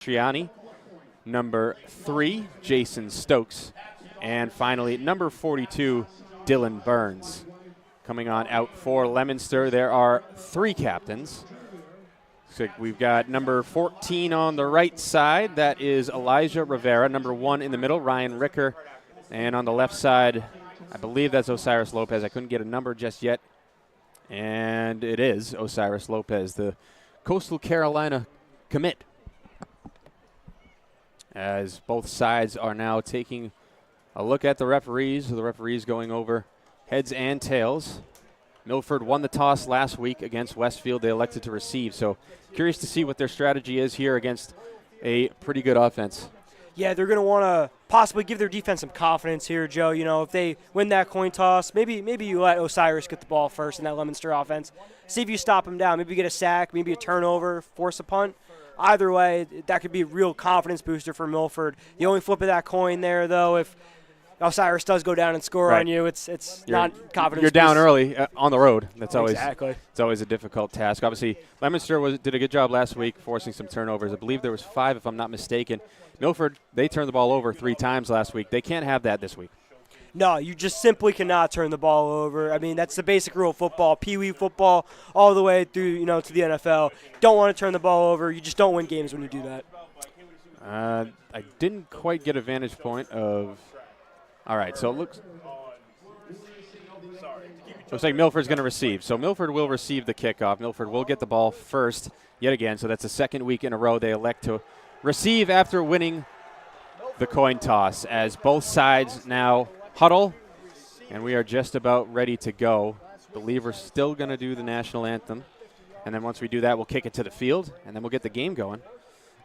Triani, number 3, Jason Stokes, and finally number 42, Dylan Burns. Coming on out for Leominster, there are 3 captains. So we've got number 14 on the right side. That is Elijah Rivera. Number 1 in the middle, Ryan Ricker. And on the left side, I believe that's Osiris Lopez. I couldn't get a number just yet. And it is Osiris Lopez, the Coastal Carolina commit. As both sides are now taking a look at the referees going over heads and tails. Milford won the toss last week against Westfield. They elected to receive. So curious to see what their strategy is here against a pretty good offense. Yeah, they're going to want to possibly give their defense some confidence here, Joe. You know, if they win that coin toss, maybe you let Osiris get the ball first in that Leominster offense. See if you stop him down. Maybe get a sack, maybe a turnover, force a punt. Either way, that could be a real confidence booster for Milford. The only flip of that coin there, though, if Osiris does go down and score on you, it's not confidence. You're down early on the road. That's exactly. It's always a difficult task. Obviously, Leominster did a good job last week forcing some turnovers. I believe there was 5, if I'm not mistaken. Milford, they turned the ball over 3 times last week. They can't have that this week. No, you just simply cannot turn the ball over. I mean, that's the basic rule of football, peewee football, all the way through, to the NFL. Don't want to turn the ball over. You just don't win games when you do that. I didn't quite get a vantage point of. All right, so it looks like Milford's going to receive. So Milford will receive the kickoff. Milford will get the ball first yet again. So that's the second week in a row they elect to receive after winning the coin toss, as both sides now huddle, and we are just about ready to go. I believe we're still going to do the national anthem, and then once we do that, we'll kick it to the field, and then we'll get the game going.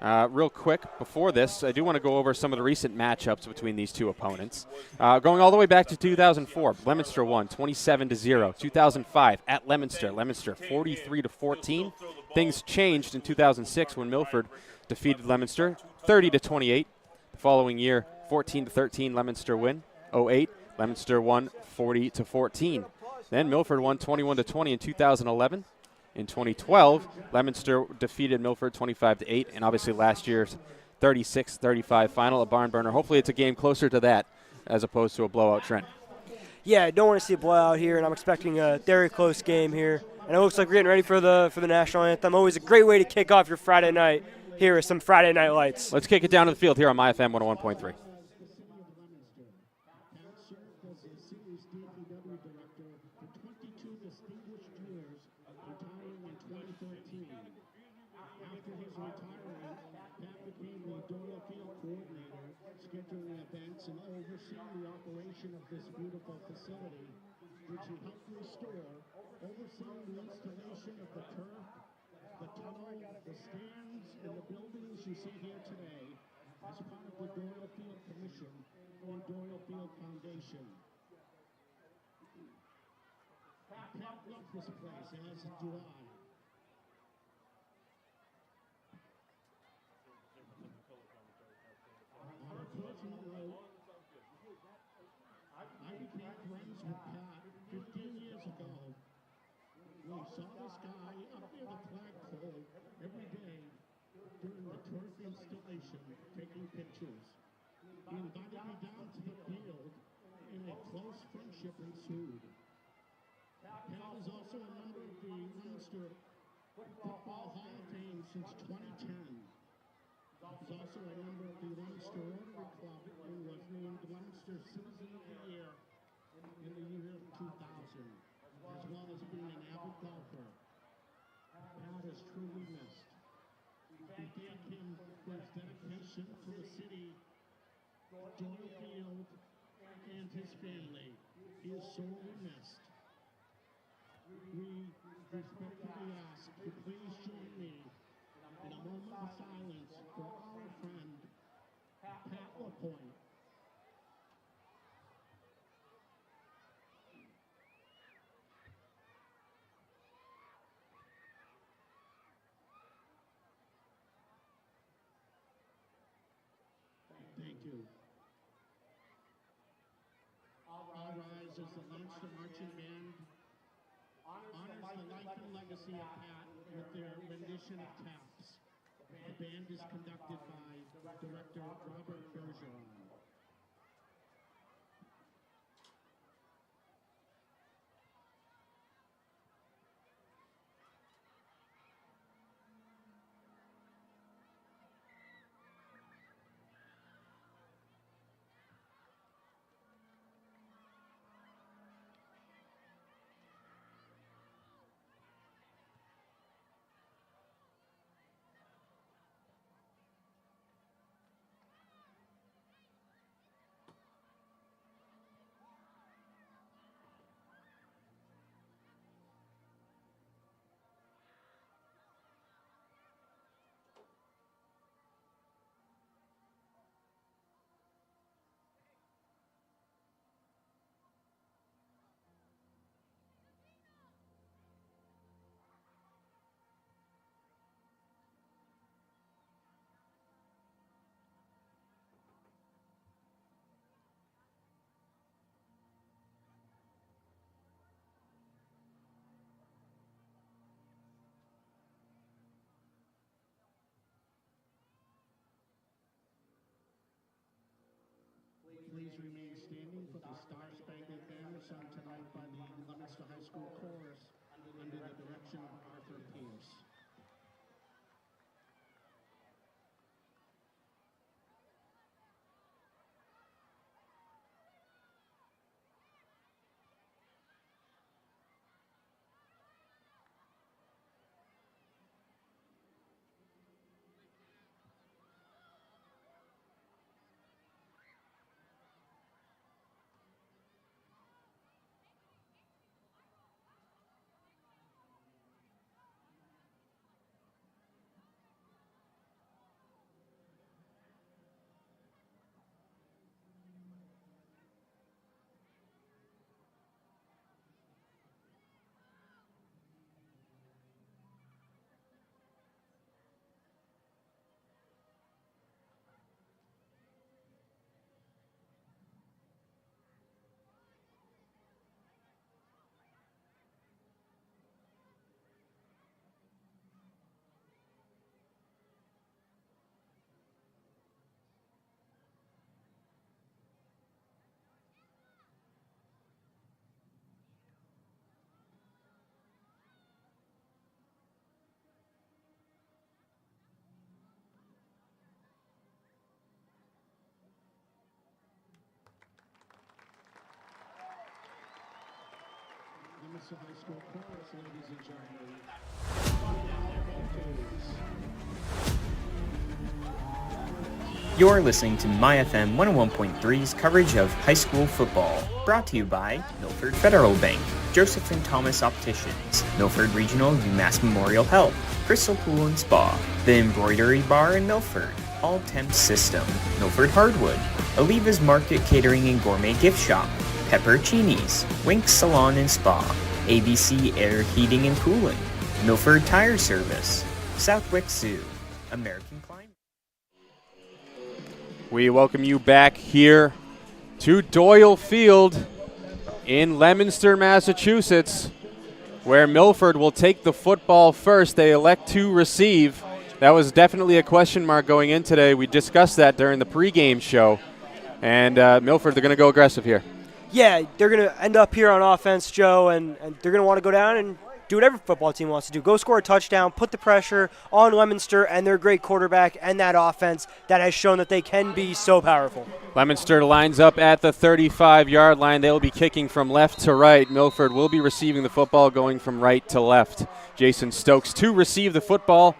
Real quick, before this, I do want to go over some of the recent matchups between these two opponents. Going all the way back to 2004, Leominster won 27-0. 2005 at Leominster, 43-14. Things changed in 2006 when Milford defeated Leominster 30-28. The following year, 14-13 Leominster win. 08, Leominster won 40-14. Then Milford won 21-20 in 2011. In 2012, Leominster defeated Milford 25-8, and obviously last year's 36-35 final, a barn burner. Hopefully it's a game closer to that as opposed to a blowout, Trent. Yeah, I don't want to see a blowout here, and I'm expecting a very close game here. And it looks like we're getting ready for the national anthem. Always a great way to kick off your Friday night. Here are some Friday night lights. Let's kick it down to the field here on MyFM 101.3. Scheduling events and overseeing the operation of this beautiful facility, which he helped restore, overseeing the installation of the turf, the tunnel, the stands, and the buildings you see here today as part of the Doyle Field Commission and Doyle Field Foundation. Pat loved this place, as do I. I became friends with Pat 15 years ago. We saw this guy up near the flagpole every day during the turf installation, taking pictures. He invited me down to the field, and a close friendship ensued. Pat is also a member of the Leominster Football Hall of Fame since 2010. He's also a member of the Leominster Rotary Club and was named Leominster Citizen of the Year in the year 2000, as well as being an avid golfer. Pat is truly missed. We thank him for his dedication to the city, Doyle Field, and his family. He is sorely missed. We respectfully ask to please join me in a moment of silence for our friend, Pat LaPointe. Thank you. All rise as the Leominster Marching Band honors the life and legacy of Pat with their rendition of Taps. The band is conducted by Director Robert Bergeron. Please remain standing for the Star Spangled Banner sung tonight by the Leominster High School Chorus under the direction of Arthur Pierce. Leominster High School Chorus, ladies and gentlemen. You're listening to MyFM 101.3's coverage of high school football. Brought to you by Milford Federal Bank, Joseph and Thomas Opticians, Milford Regional UMass Memorial Health, Crystal Pool and Spa, The Embroidery Bar in Milford, All Temps System, Milford Hardwood, Oliva's Market Catering and Gourmet Gift Shop, Peppercini's, Winks Salon and Spa, ABC Air Heating and Cooling, Milford Tire Service, Southwick Zoo, American Climate. We welcome you back here to Doyle Field in Leominster, Massachusetts, where Milford will take the football first. They elect to receive. That was definitely a question mark going in today. We discussed that during the pregame show. And Milford, they're going to go aggressive here. Yeah, they're going to end up here on offense, Joe, and they're going to want to go down and do whatever football team wants to do. Go score a touchdown, put the pressure on Leominster and their great quarterback and that offense that has shown that they can be so powerful. Leominster lines up at the 35-yard line. They'll be kicking from left to right. Milford will be receiving the football going from right to left. Jason Stokes to receive the football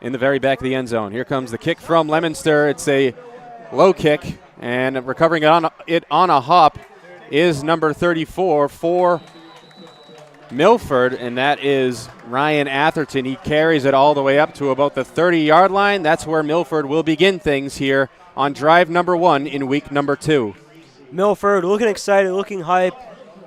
in the very back of the end zone. Here comes the kick from Leominster. It's a low kick, and recovering it on a hop is number 34 for Milford, and that is Ryan Atherton. He carries it all the way up to about the 30-yard line. That's where Milford will begin things here on drive number 1 in week number 2. Milford looking excited, looking hype.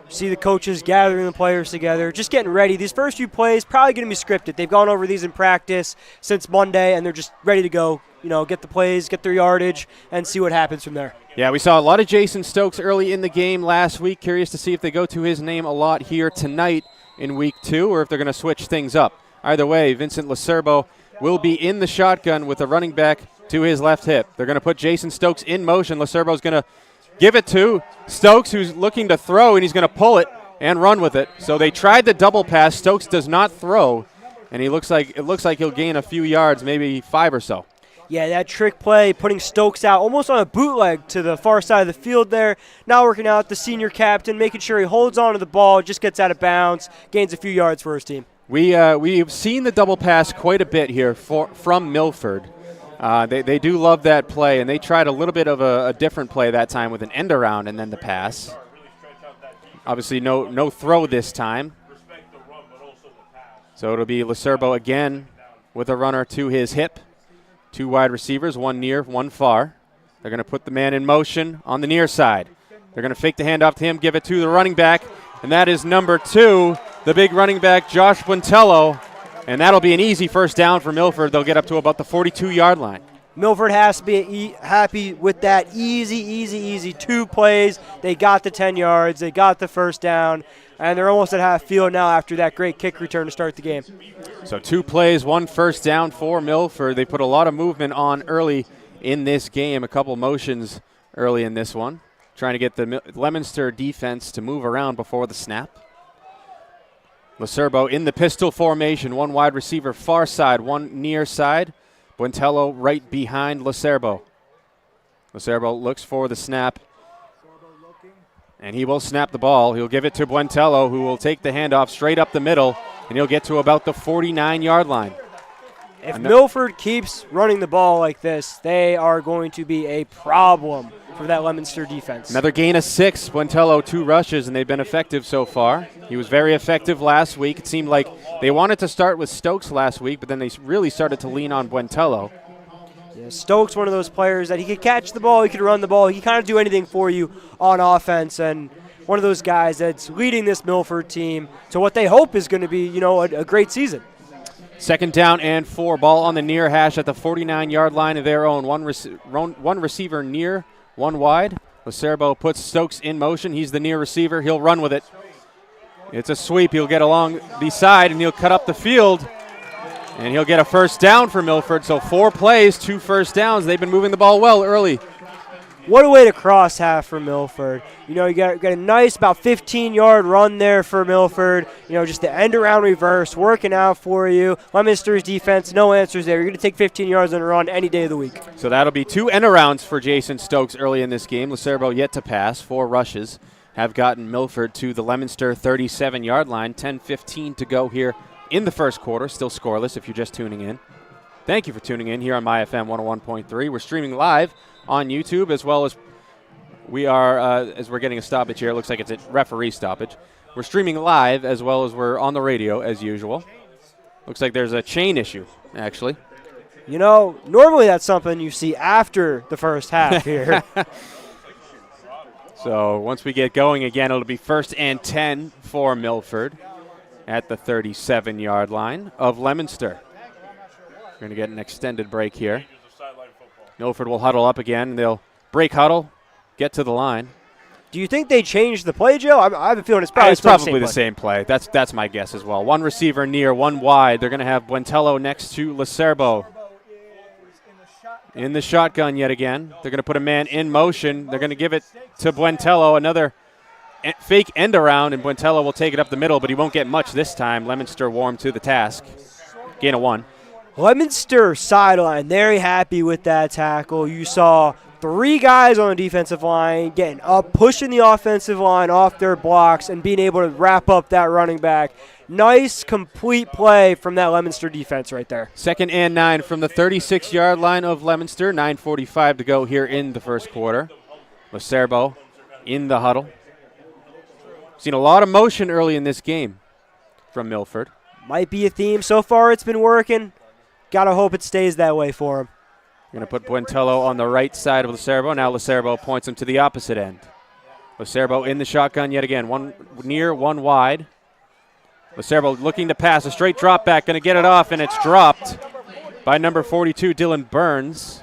See the coaches gathering the players together, just getting ready. These first few plays probably going to be scripted. They've gone over these in practice since Monday, and they're just ready to go. You know, get the plays, get their yardage, and see what happens from there. Yeah, we saw a lot of Jason Stokes early in the game last week. Curious to see if they go to his name a lot here tonight in week 2, or if they're going to switch things up. Either way, Vincent Lacerbo will be in the shotgun with the running back to his left hip. They're going to put Jason Stokes in motion. Lacerbo's going to give it to Stokes, who's looking to throw, and he's going to pull it and run with it. So they tried the double pass. Stokes does not throw, and it looks like he'll gain a few yards, maybe 5 or so. Yeah, that trick play, putting Stokes out almost on a bootleg to the far side of the field there. Now working out the senior captain, making sure he holds on to the ball, just gets out of bounds, gains a few yards for his team. We've seen the double pass quite a bit here from Milford. They do love that play, and they tried a little bit of a different play that time with an end around and then the pass. Obviously no throw this time. So it'll be Lacerbo again with a runner to his hip. 2 wide receivers, 1 near, 1 far. They're going to put the man in motion on the near side. They're going to fake the handoff to him, give it to the running back, and that is number 2, the big running back, Josh Buentello, and that'll be an easy first down for Milford. They'll get up to about the 42-yard line. Milford has to be happy with that easy 2 plays. They got the 10 yards. They got the first down, and they're almost at half field now after that great kick return to start the game. So 2 plays, 1 first down for Milford. They put a lot of movement on early in this game, a couple motions early in this one, trying to get the Leominster defense to move around before the snap. Lacerbo in the pistol formation, 1 wide receiver far side, 1 near side. Buentello right behind Lacerbo. Lacerbo looks for the snap, and he will snap the ball. He'll give it to Buentello, who will take the handoff straight up the middle, and he'll get to about the 49-yard line. If Milford keeps running the ball like this, they are going to be a problem for that Leominster defense. Another gain of 6. Buentello 2 rushes, and they've been effective so far. He was very effective last week. It seemed like they wanted to start with Stokes last week, but then they really started to lean on Buentello. Yeah, Stokes, one of those players that he could catch the ball, he could run the ball, he kind of do anything for you on offense, and one of those guys that's leading this Milford team to what they hope is going to be, a great season. 2nd down and 4. Ball on the near hash at the 49-yard line of their own. One receiver near, 1 wide. Lacerbo puts Stokes in motion. He's the near receiver. He'll run with it. It's a sweep. He'll get along the side, and he'll cut up the field. And he'll get a first down for Milford. So 4 plays, 2 first downs. They've been moving the ball well early. What a way to cross half for Milford. You got a nice about 15-yard run there for Milford. Just the end-around reverse, working out for you. Leominster's defense, no answers there. You're going to take 15 yards on a run any day of the week. So that'll be 2 end-arounds for Jason Stokes early in this game. Lacerbo yet to pass. 4 rushes have gotten Milford to the Leominster 37-yard line. 10:15 to go here in the first quarter. Still scoreless if you're just tuning in. Thank you for tuning in here on MyFM 101.3. We're streaming live on YouTube, as well as we are, as we're getting a stoppage here. It looks like it's a referee stoppage. We're streaming live, as well as we're on the radio, as usual. Looks like there's a chain issue, actually. Normally that's something you see after the first half here. So once we get going again, it'll be 1st and 10 for Milford at the 37-yard line of Leominster. We're going to get an extended break here. Milford will huddle up again, and they'll break huddle, get to the line. Do you think they changed the play, Joe? I have a feeling it's probably the same play. That's my guess as well. 1 receiver near, 1 wide. They're going to have Buentello next to Lacerbo. In the shotgun yet again. They're going to put a man in motion. They're going to give it to Buentello. Another fake end around, and Buentello will take it up the middle, but he won't get much this time. Leominster warm to the task. Gain of 1. Leominster sideline, very happy with that tackle. You saw 3 guys on the defensive line getting up, pushing the offensive line off their blocks, and being able to wrap up that running back. Nice, complete play from that Leominster defense right there. 2nd and 9 from the 36-yard line of Leominster. 9:45 to go here in the first quarter. Lacerbo in the huddle. Seen a lot of motion early in this game from Milford. Might be a theme. So far it's been working. Gotta hope it stays that way for him. Going to put Buentello on the right side of Lacerbo. Now Lacerbo points him to the opposite end. Lacerbo in the shotgun yet again. 1 near, 1 wide. Lacerbo looking to pass. A straight drop back. Going to get it off, and it's dropped by number 42, Dylan Burns.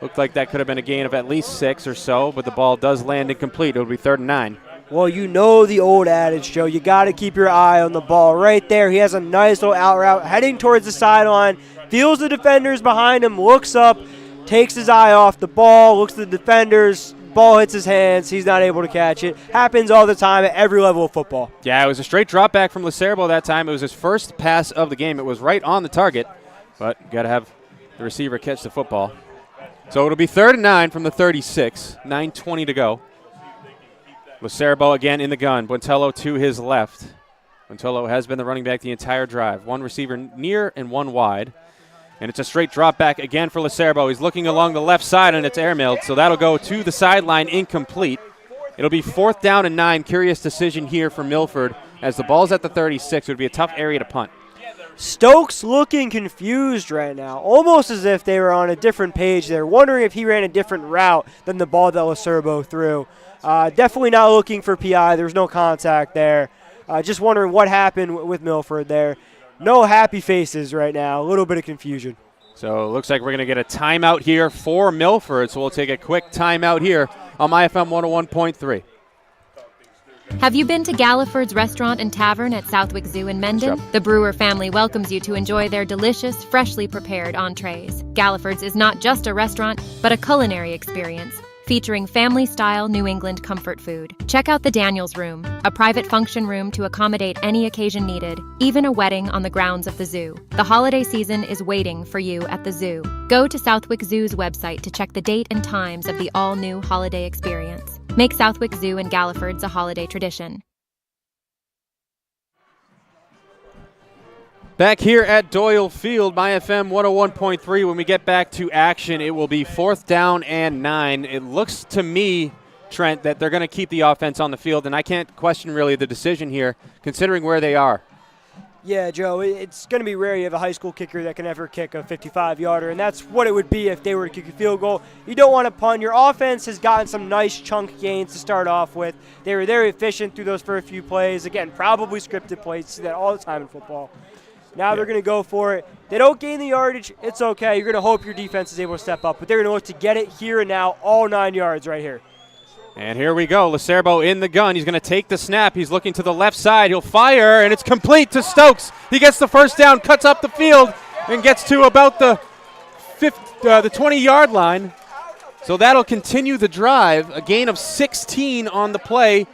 Looked like that could have been a gain of at least 6 or so, but the ball does land incomplete. It'll be 3rd and 9. Well, you know the old adage, Joe. You got to keep your eye on the ball. Right there, he has a nice little out route heading towards the sideline, feels the defenders behind him, looks up, takes his eye off the ball, looks at the defenders, ball hits his hands, he's not able to catch it. Happens all the time at every level of football. Yeah, it was a straight drop back from Lecerbo that time. It was his first pass of the game. It was right on the target, but got to have the receiver catch the football. So it'll be 3rd and 9 from the 36, 9:20 to go. Lecerbo again in the gun. Buentello to his left. Buentello has been the running back the entire drive. One receiver near and one wide. And it's a straight drop back again for Lecerbo. He's looking along the left side, and it's airmailed, so that'll go to the sideline incomplete. It'll be 4th down and 9. Curious decision here for Milford. As the ball's at the 36, it would be a tough area to punt. Stokes looking confused right now, almost as if they were on a different page. They're wondering if he ran a different route than the ball that Lecerbo threw. Definitely not looking for PI. There's no contact there. Just wondering what happened with Milford there. No happy faces right now. A little bit of confusion. So it looks like we're going to get a timeout here for Milford. So we'll take a quick timeout here on MyFM 101.3. Have you been to Galliford's Restaurant and Tavern at Southwick Zoo in Mendon? Sure. The Brewer family welcomes you to enjoy their delicious, freshly prepared entrees. Galliford's is not just a restaurant, but a culinary experience, featuring family-style New England comfort food. Check out the Daniels Room, a private function room to accommodate any occasion needed, even a wedding on the grounds of the zoo. The holiday season is waiting for you at the zoo. Go to Southwick Zoo's website to check the date and times of the all-new holiday experience. Make Southwick Zoo and Galliford's a holiday tradition. Back here at Doyle Field, MyFM 101.3. When we get back to action, it will be 4th down and 9. It looks to me, Trent, that they're going to keep the offense on the field, and I can't question really the decision here, considering where they are. Yeah, Joe, it's going to be rare you have a high school kicker that can ever kick a 55-yarder, and that's what it would be if they were to kick a field goal. You don't want to punt. Your offense has gotten some nice chunk gains to start off with. They were very efficient through those first few plays. Again, probably scripted plays. You see that all the time in football. Now they're going to go for it. They don't gain the yardage. It's okay. You're going to hope your defense is able to step up, but they're going to look to get it here and now, all 9 yards right here. And here we go. Lecerbo in the gun. He's going to take the snap. He's looking to the left side. He'll fire, and it's complete to Stokes. He gets the first down, cuts up the field, and gets to about the 20-yard line. So that'll continue the drive. A gain of 16 on the play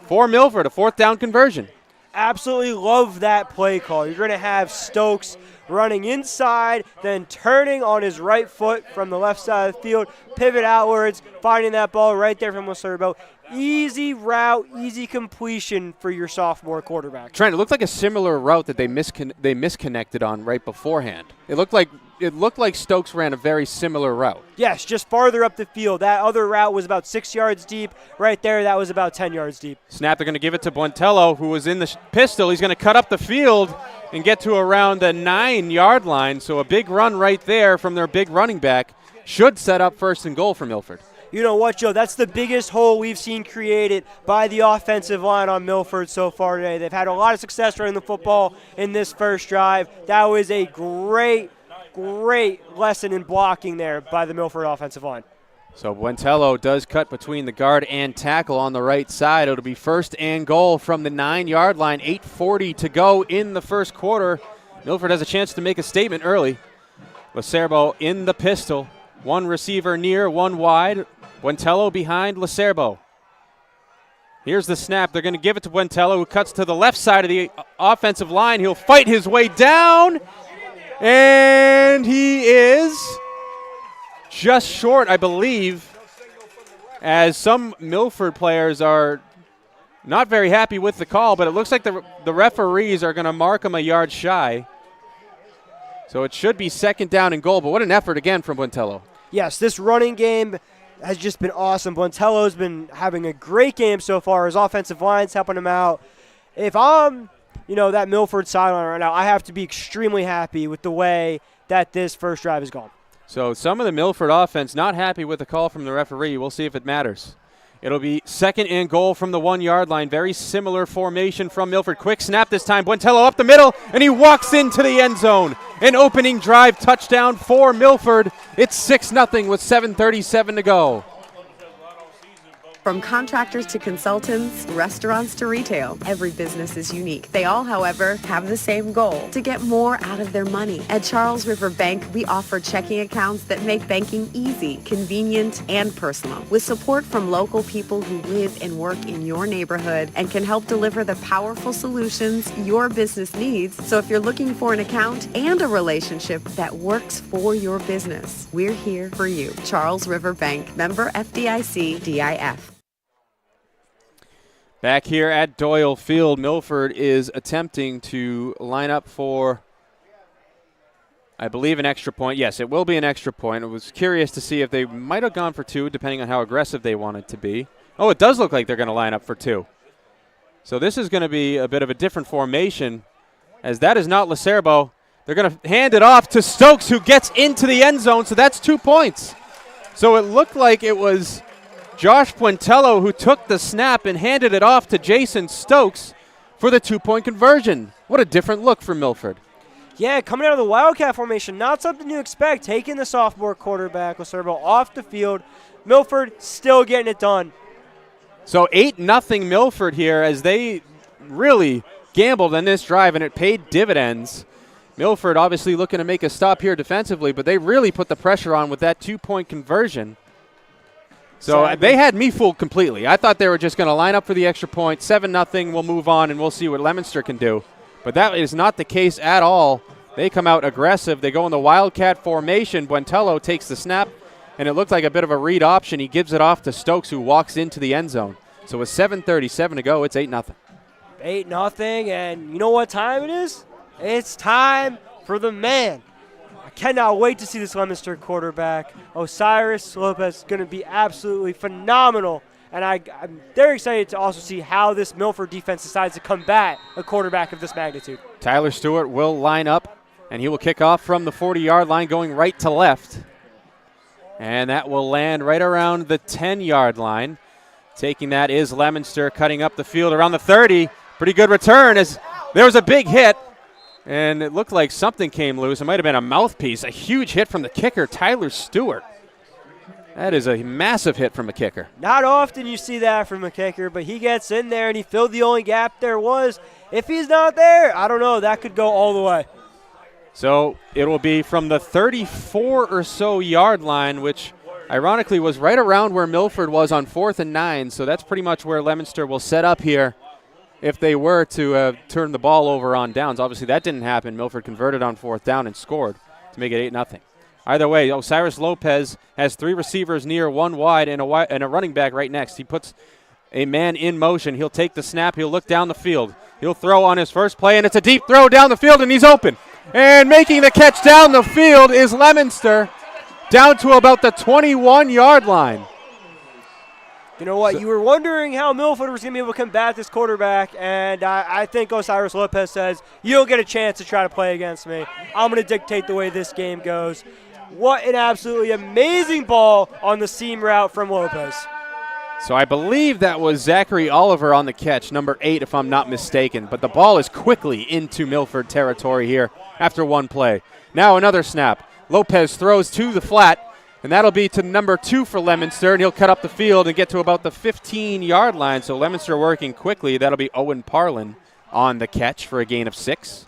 for Milford, a 4th down conversion. Absolutely love that play call. You're going to have Stokes running inside, then turning on his right foot from the left side of the field, pivot outwards, finding that ball right there from Lecerbo. Easy route, easy completion for your sophomore quarterback. Trent, it looked like a similar route that they misconnected on right beforehand. It looked like Stokes ran a very similar route. Yes, just farther up the field. That other route was about 6 yards deep. Right there, that was about 10 yards deep. Snap, they're going to give it to Buentello, who was in the pistol. He's going to cut up the field and get to around the 9-yard line. So a big run right there from their big running back should set up 1st and goal for Milford. You know what, Joe? That's the biggest hole we've seen created by the offensive line on Milford so far today. They've had a lot of success running the football in this first drive. That was a great lesson in blocking there by the Milford offensive line. So Buentello does cut between the guard and tackle on the right side. It'll be 1st and goal from the 9-yard line. 8:40 to go in the first quarter. Milford has a chance to make a statement early. Lecerbo in the pistol. One receiver near, one wide. Buentello behind Lecerbo. Here's the snap. They're going to give it to Buentello, who cuts to the left side of the offensive line. He'll fight his way down, and he is just short, I believe, as some Milford players are not very happy with the call, but it looks like the referees are going to mark him a yard shy. So it should be 2nd down and goal, but what an effort again from Buentello. Yes, this running game has just been awesome. Buentello's been having a great game so far. His offensive line's helping him out. If I'm, that Milford sideline right now, I have to be extremely happy with the way that this first drive has gone. So some of the Milford offense not happy with the call from the referee. We'll see if it matters. It'll be 2nd and goal from the 1-yard line. Very similar formation from Milford. Quick snap this time. Buentello up the middle, and he walks into the end zone. An opening drive touchdown for Milford. It's 6-0 with 7:37 to go. From contractors to consultants, restaurants to retail, every business is unique. They all, however, have the same goal, to get more out of their money. At Charles River Bank, we offer checking accounts that make banking easy, convenient, and personal. With support from local people who live and work in your neighborhood and can help deliver the powerful solutions your business needs. So if you're looking for an account and a relationship that works for your business, we're here for you. Charles River Bank, member FDIC, DIF. Back here at Doyle Field, Milford is attempting to line up for, I believe, an extra point. Yes, it will be an extra point. I was curious to see if they might have gone for two, depending on how aggressive they wanted to be. Oh, it does look like they're going to line up for two. So this is going to be a bit of a different formation, as that is not Lacerbo. They're going to hand it off to Stokes, who gets into the end zone, so that's 2 points. So it looked like it was Josh Puentello who took the snap and handed it off to Jason Stokes for the 2-point conversion. What a different look for Milford. Yeah, coming out of the Wildcat formation, not something you expect. Taking the sophomore quarterback, Lacerbo, off the field. Milford still getting it done. So 8-0 Milford here, as they really gambled on this drive, and it paid dividends. Milford obviously looking to make a stop here defensively, but they really put the pressure on with that 2-point conversion. So they had me fooled completely. I thought they were just going to line up for the extra point. 7-0, we'll move on, and we'll see what Leominster can do. But that is not the case at all. They come out aggressive. They go in the Wildcat formation. Buentello takes the snap, and it looked like a bit of a read option. He gives it off to Stokes, who walks into the end zone. So with 7:37 to go, it's 8-0. 8-0, and you know what time it is? It's time for the man. I cannot wait to see this Leominster quarterback. Osiris Lopez is going to be absolutely phenomenal. And I'm very excited to also see how this Milford defense decides to combat a quarterback of this magnitude. Tyler Stewart will line up, and he will kick off from the 40-yard line going right to left. And that will land right around the 10-yard line. Taking that is Leominster, cutting up the field around the 30. Pretty good return, as there was a big hit. And it looked like something came loose. It might have been a mouthpiece. A huge hit from the kicker, Tyler Stewart. That is a massive hit from a kicker. Not often you see that from a kicker, but he gets in there and he filled the only gap there was. If he's not there, I don't know. That could go all the way. So it will be from the 34 or so yard line, which ironically was right around where Milford was on 4th and 9. So that's pretty much where Leominster will set up here if they were to turn the ball over on downs. Obviously that didn't happen. Milford converted on 4th down and scored to make it 8-0. Either way, Osiris Lopez has 3 receivers near, 1 wide, and a running back right next. He puts a man in motion. He'll take the snap. He'll look down the field. He'll throw on his first play, and it's a deep throw down the field, and he's open. And making the catch down the field is Leominster, down to about the 21-yard line. You know what? You were wondering how Milford was going to be able to combat this quarterback, and I think Osiris Lopez says, you don't get a chance to try to play against me. I'm going to dictate the way this game goes. What an absolutely amazing ball on the seam route from Lopez. So I believe that was Zachary Oliver on the catch, number 8 if I'm not mistaken. But the ball is quickly into Milford territory here after one play. Now another snap. Lopez throws to the flat. And that'll be to number 2 for Leominster, and he'll cut up the field and get to about the 15-yard line. So Leominster working quickly. That'll be Owen Parlin on the catch for a gain of 6.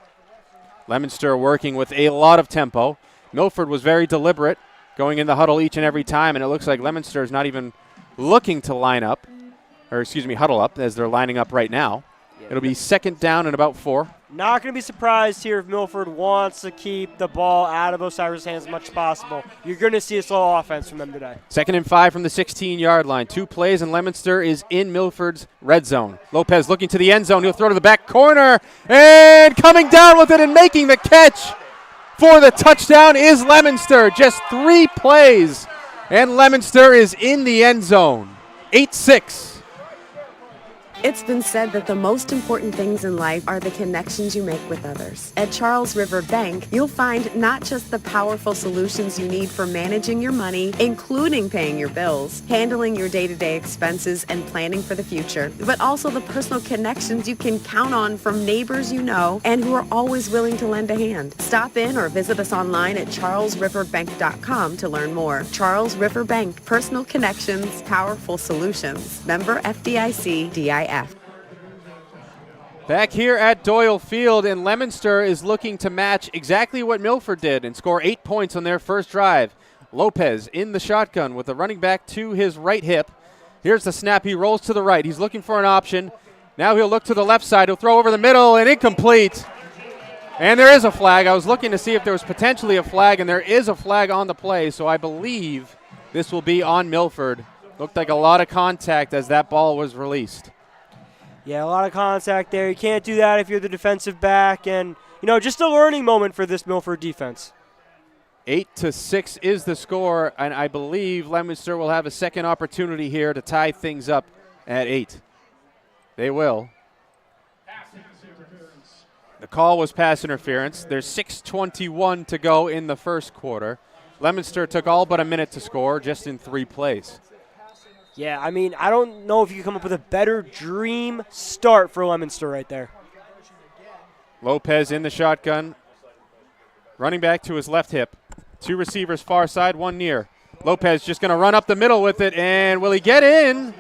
Leominster working with a lot of tempo. Milford was very deliberate, going in the huddle each and every time, and it looks like Leominster is not even looking to huddle up as they're lining up right now. It'll be 2nd down and about 4. Not going to be surprised here if Milford wants to keep the ball out of Osiris' hands as much as possible. You're going to see a slow offense from them today. 2nd and 5 from the 16-yard line. 2 plays, and Leominster is in Milford's red zone. Lopez looking to the end zone. He'll throw to the back corner, and coming down with it and making the catch for the touchdown is Leominster. Just 3 plays, and Leominster is in the end zone. 8-6. It's been said that the most important things in life are the connections you make with others. At Charles River Bank, you'll find not just the powerful solutions you need for managing your money, including paying your bills, handling your day-to-day expenses, and planning for the future, but also the personal connections you can count on from neighbors you know and who are always willing to lend a hand. Stop in or visit us online at charlesriverbank.com to learn more. Charles River Bank, personal connections, powerful solutions. Member FDIC, DIF. Back here at Doyle Field, and Leominster is looking to match exactly what Milford did and score 8 points on their first drive. Lopez in the shotgun with the running back to his right hip. Here's the snap. He rolls to the right. He's looking for an option. Now he'll look to the left side. He'll throw over the middle, and incomplete. And there is a flag. I was looking to see if there was potentially a flag, and there is a flag on the play, so I believe this will be on Milford. Looked like a lot of contact as that ball was released. Yeah, a lot of contact there. You can't do that if you're the defensive back. And, just a learning moment for this Milford defense. 8-6 is the score, and I believe Leominster will have a second opportunity here to tie things up at 8. They will. The call was pass interference. There's 6:21 to go in the first quarter. Leominster took all but a minute to score just in 3 plays. Yeah, I don't know if you can come up with a better dream start for Leominster right there. Lopez in the shotgun. Running back to his left hip. 2 receivers far side, 1 near. Lopez just going to run up the middle with it, and will he get in?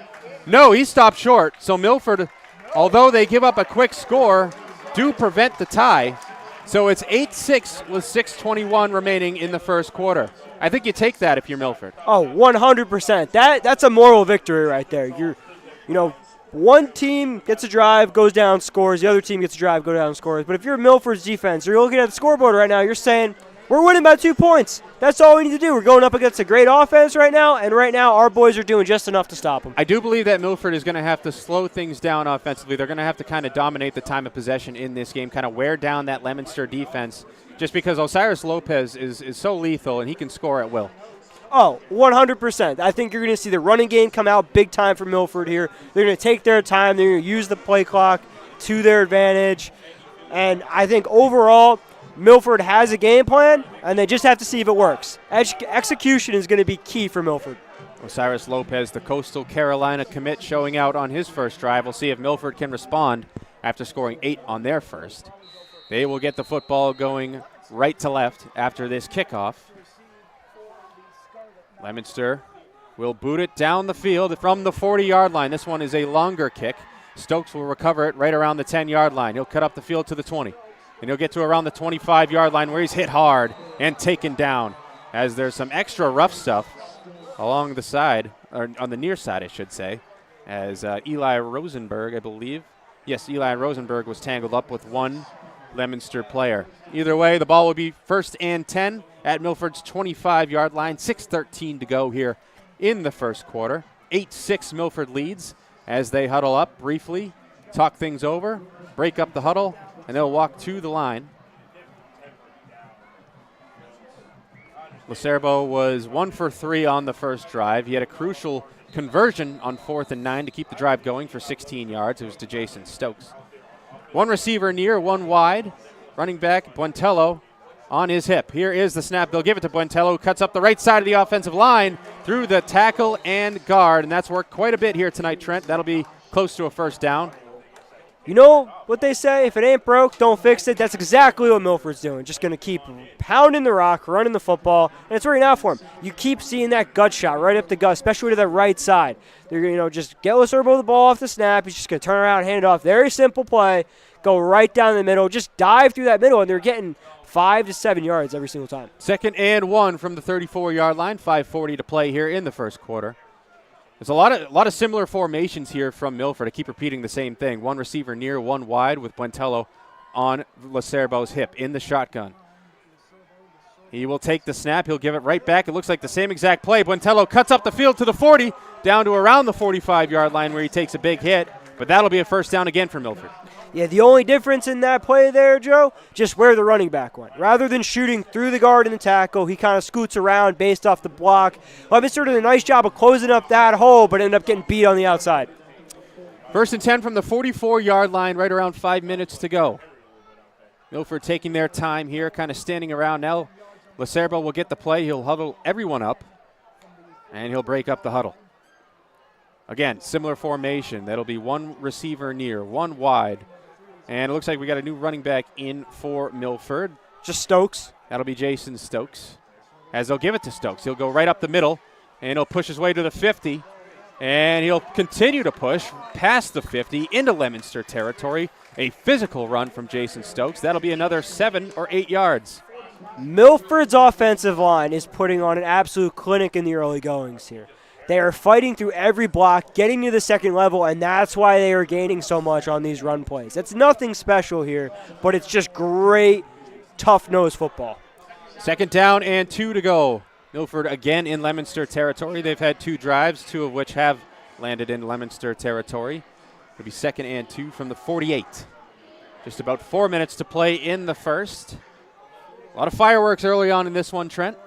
No, he stopped short. So Milford, although they give up a quick score, do prevent the tie. So it's 8-6 with 6:21 remaining in the first quarter. I think you take that if you're Milford. Oh, 100%. That's a moral victory right there. One team gets a drive, goes down, scores. The other team gets a drive, goes down, scores. But if you're Milford's defense, you're looking at the scoreboard right now, you're saying, we're winning by 2 points. That's all we need to do. We're going up against a great offense right now, and right now our boys are doing just enough to stop them. I do believe that Milford is going to have to slow things down offensively. They're going to have to kind of dominate the time of possession in this game, kind of wear down that Leominster defense, just because Osiris Lopez is so lethal and he can score at will. Oh, 100%. I think you're going to see the running game come out big time for Milford here. They're going to take their time. They're going to use the play clock to their advantage. And I think overall, Milford has a game plan, and they just have to see if it works. Execution is going to be key for Milford. Osiris Lopez, the Coastal Carolina commit, showing out on his first drive. We'll see if Milford can respond after scoring 8 on their first. They will get the football going right to left after this kickoff. Leominster will boot it down the field from the 40-yard line. This one is a longer kick. Stokes will recover it right around the 10-yard line. He'll cut up the field to the 20. And he'll get to around the 25-yard line where he's hit hard and taken down, as there's some extra rough stuff along the side, or on the near side, I should say, as Eli Rosenberg, I believe. Yes, Eli Rosenberg was tangled up with one Leominster player. Either way, the ball will be 1st and 10 at Milford's 25-yard line. 6:13 to go here in the first quarter. 8-6 Milford leads as they huddle up briefly, talk things over, break up the huddle, and they'll walk to the line. Lacerbo was 1 for 3 on the first drive. He had a crucial conversion on 4th and 9 to keep the drive going for 16 yards. It was to Jason Stokes. 1 receiver near, 1 wide. Running back Buentello on his hip. Here is the snap. They'll give it to Buentello, who cuts up the right side of the offensive line through the tackle and guard, and that's worked quite a bit here tonight, Trent. That'll be close to a first down. You know what they say, if it ain't broke, don't fix it. That's exactly what Milford's doing. Just going to keep pounding the rock, running the football, and it's working out for him. You keep seeing that gut shot right up the gut, especially to the right side. They're going to just get Lacerbo the ball off the snap. He's just going to turn around, hand it off. Very simple play. Go right down the middle. Just dive through that middle, and they're getting 5 to 7 yards every single time. 2nd and 1 from the 34-yard line. 5:40 to play here in the first quarter. There's a lot of similar formations here from Milford. I keep repeating the same thing. 1 receiver near, 1 wide with Buentello on Lacerbo's hip in the shotgun. He will take the snap. He'll give it right back. It looks like the same exact play. Buentello cuts up the field to the 40, down to around the 45-yard line where he takes a big hit. But that'll be a first down again for Milford. Yeah, the only difference in that play there, Joe, just where the running back went. Rather than shooting through the guard and the tackle, he kind of scoots around based off the block. Leominster did a nice job of closing up that hole, but ended up getting beat on the outside. First and 10 from the 44-yard line, right around 5 minutes to go. Milford taking their time here, kind of standing around now. Lacerbo will get the play. He'll huddle everyone up, and he'll break up the huddle. Again, similar formation. That'll be one receiver near, one wide. And it looks like we got a new running back in for Milford. Just Stokes. That'll be Jason Stokes. As they'll give it to Stokes. He'll go right up the middle, and he'll push his way to the 50. And he'll continue to push past the 50 into Leominster territory. A physical run from Jason Stokes. That'll be another 7 or 8 yards. Milford's offensive line is putting on an absolute clinic in the early goings here. They are fighting through every block, getting to the second level, and that's why they are gaining so much on these run plays. It's nothing special here, but it's just great, tough-nosed football. Second down and 2 to go. Milford again in Leominster territory. They've had 2 drives, 2 of which have landed in Leominster territory. It'll be 2nd and 2 from the 48. Just about 4 minutes to play in the first. A lot of fireworks early on in this one, Trent.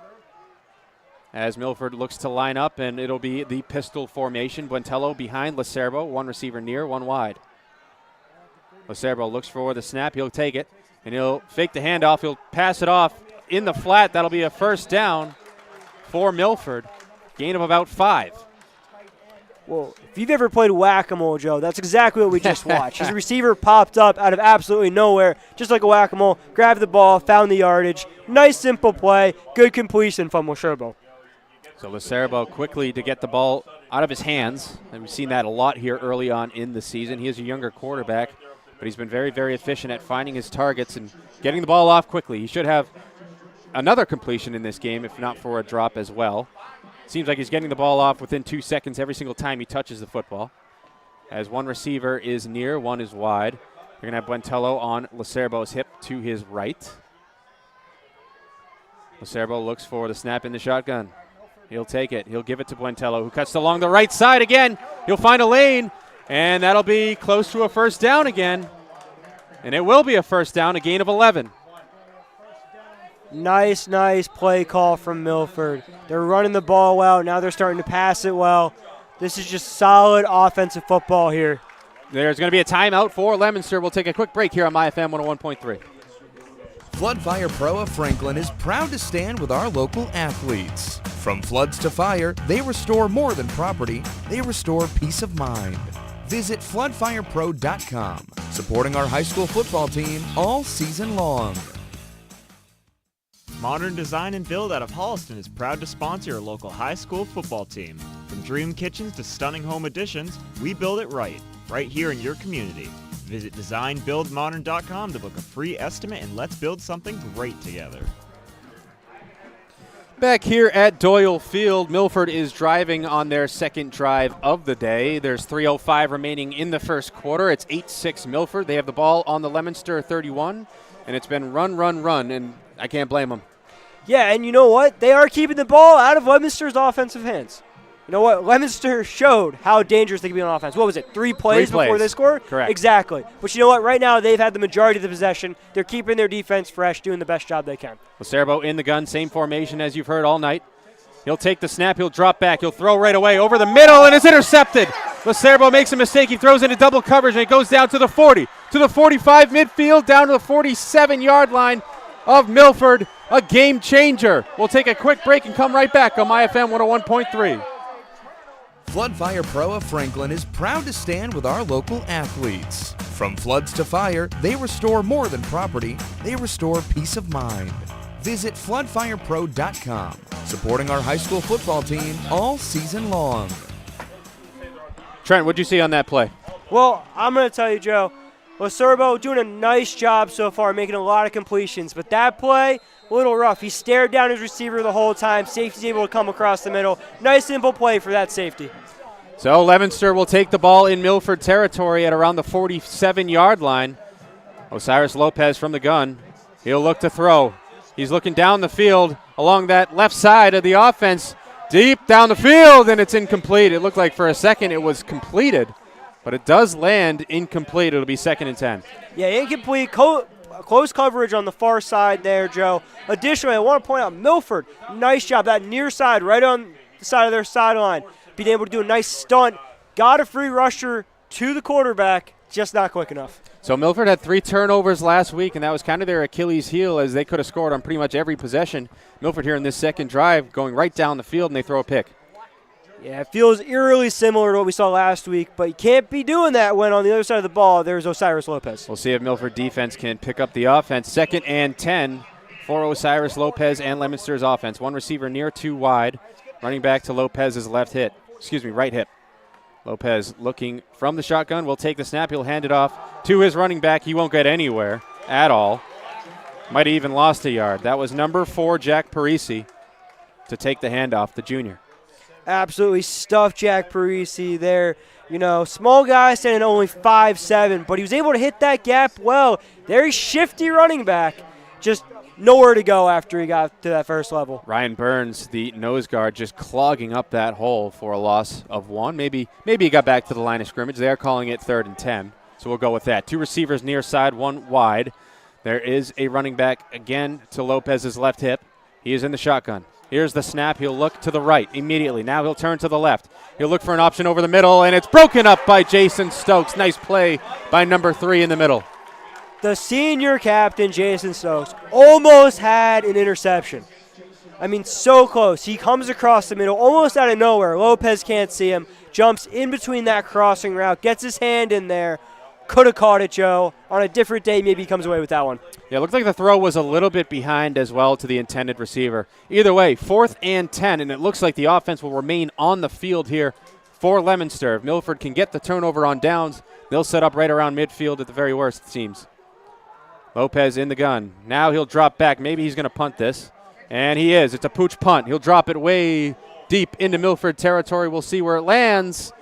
As Milford looks to line up, and it'll be the pistol formation. Buentello behind Lacerbo, one receiver near, one wide. Lacerbo looks for the snap. He'll take it, and he'll fake the handoff. He'll pass it off in the flat. That'll be a first down for Milford. Gain of about 5. Well, if you've ever played whack-a-mole, Joe, that's exactly what we just watched. His receiver popped up out of absolutely nowhere, just like a whack-a-mole, grabbed the ball, found the yardage. Nice, simple play. Good completion from Lacerbo. So Lacerbo quickly to get the ball out of his hands, and we've seen that a lot here early on in the season. He is a younger quarterback, but he's been very, very efficient at finding his targets and getting the ball off quickly. He should have another completion in this game, if not for a drop as well. Seems like he's getting the ball off within 2 seconds every single time he touches the football. As one receiver is near, one is wide. They're going to have Buentello on Lacerbo's hip to his right. Lacerbo looks for the snap in the shotgun. He'll take it. He'll give it to Buentello, who cuts along the right side again. He'll find a lane, and that'll be close to a first down again. And it will be a first down, a gain of 11. Nice play call from Milford. They're running the ball well. Now they're starting to pass it well. This is just solid offensive football here. There's going to be a timeout for Leominster. We'll take a quick break here on MyFM 101.3. Floodfire Pro of Franklin is proud to stand with our local athletes. From floods to fire, they restore more than property, they restore peace of mind. Visit floodfirepro.com, supporting our high school football team all season long. Modern Design and Build out of Holliston is proud to sponsor your local high school football team. From dream kitchens to stunning home additions, we build it right here in your community. Visit designbuildmodern.com to book a free estimate and let's build something great together. Back here at Doyle Field, Milford is driving on their second drive of the day. There's 3:05 remaining in the first quarter. It's 8-6 Milford. They have the ball on the Leominster 31, and it's been run, and I can't blame them. Yeah, and you know what? They are keeping the ball out of Leominster's offensive hands. You know what? Leominster showed how dangerous they can be on offense. What was it, 3 plays before they scored? Correct. Exactly. But you know what? Right now, they've had the majority of the possession. They're keeping their defense fresh, doing the best job they can. Lacerbo in the gun, same formation as you've heard all night. He'll take the snap. He'll drop back. He'll throw right away over the middle, and it's intercepted. Lacerbo makes a mistake. He throws into double coverage, and it goes down to the 40, to the 45 midfield, down to the 47-yard line of Milford. A game changer. We'll take a quick break and come right back on MyFM 101.3. Floodfire Pro of Franklin is proud to stand with our local athletes. From floods to fire, they restore more than property, they restore peace of mind. Visit floodfirepro.com, supporting our high school football team all season long. Trent, what'd you see on that play? Well, I'm going to tell you, Joe, Lacerbo doing a nice job so far, making a lot of completions. But that play, a little rough. He stared down his receiver the whole time. Safety's able to come across the middle. Nice, simple play for that safety. So Leominster will take the ball in Milford territory at around the 47-yard line. Osiris Lopez from the gun. He'll look to throw. He's looking down the field along that left side of the offense. Deep down the field, and it's incomplete. It looked like for a second it was completed, but it does land incomplete. It'll be 2nd and 10. Yeah, incomplete. Close coverage on the far side there, Joe. Additionally, I want to point out Milford, nice job. That near side, right on the side of their sideline, being able to do a nice stunt. Got a free rusher to the quarterback, just not quick enough. So Milford had 3 turnovers last week, and that was kind of their Achilles heel, as they could have scored on pretty much every possession. Milford here in this second drive going right down the field, and they throw a pick. Yeah, it feels eerily similar to what we saw last week, but you can't be doing that when on the other side of the ball there's Osiris Lopez. We'll see if Milford defense can pick up the offense. 2nd and 10 for Osiris Lopez and Leominster's offense. 1 receiver near 2 wide, running back to Lopez's right hip. Lopez looking from the shotgun, will take the snap. He'll hand it off to his running back. He won't get anywhere at all. Might have even lost a yard. That was number 4, Jack Parisi, to take the handoff, the junior. Absolutely stuffed Jack Parisi there. You know, small guy standing only 5'7", but he was able to hit that gap well. Very shifty running back. Just nowhere to go after he got to that first level. Ryan Burns, the nose guard, just clogging up that hole for a loss of 1. Maybe he got back to the line of scrimmage. They are calling it 3rd and 10, so we'll go with that. 2 receivers near side, 1 wide. There is a running back again to Lopez's left hip. He is in the shotgun. Here's the snap. He'll look to the right immediately. Now he'll turn to the left. He'll look for an option over the middle, and it's broken up by Jason Stokes. Nice play by number 3 in the middle. The senior captain, Jason Stokes, almost had an interception. I mean, so close. He comes across the middle, almost out of nowhere. Lopez can't see him, jumps in between that crossing route, gets his hand in there. Could have caught it, Joe. On a different day, maybe he comes away with that one. Yeah, it looked like the throw was a little bit behind as well to the intended receiver. Either way, 4th and 10, and it looks like the offense will remain on the field here for Leominster. If Milford can get the turnover on downs, they'll set up right around midfield at the very worst, it seems. Lopez in the gun. Now he'll drop back. Maybe he's going to punt this. And he is. It's a pooch punt. He'll drop it way deep into Milford territory. We'll see where it lands.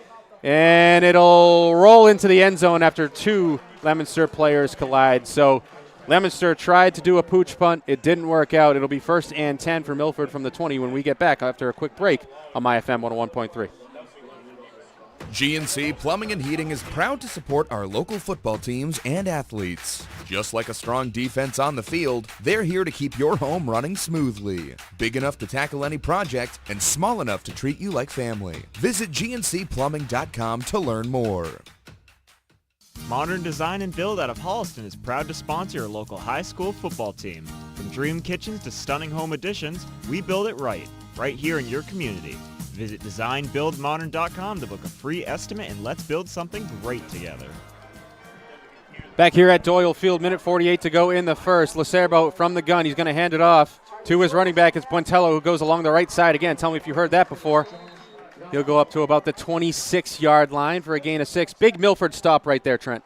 And it'll roll into the end zone after 2 Leominster players collide. So Leominster tried to do a pooch punt. It didn't work out. It'll be 1st and 10 for Milford from the 20 when we get back after a quick break on MyFM 101.3. GNC Plumbing and Heating is proud to support our local football teams and athletes. Just like a strong defense on the field, they're here to keep your home running smoothly. Big enough to tackle any project and small enough to treat you like family. Visit GNCplumbing.com to learn more. Modern Design and Build out of Holliston is proud to sponsor your local high school football team. From dream kitchens to stunning home additions, we build it right here in your community. Visit designbuildmodern.com to book a free estimate and let's build something great together. Back here at Doyle Field, minute 48 to go in the first. Lacerbo from the gun. He's going to hand it off to his running back. It's Buentello who goes along the right side again. Tell me if you heard that before. He'll go up to about the 26-yard line for a gain of 6. Big Milford stop right there, Trent.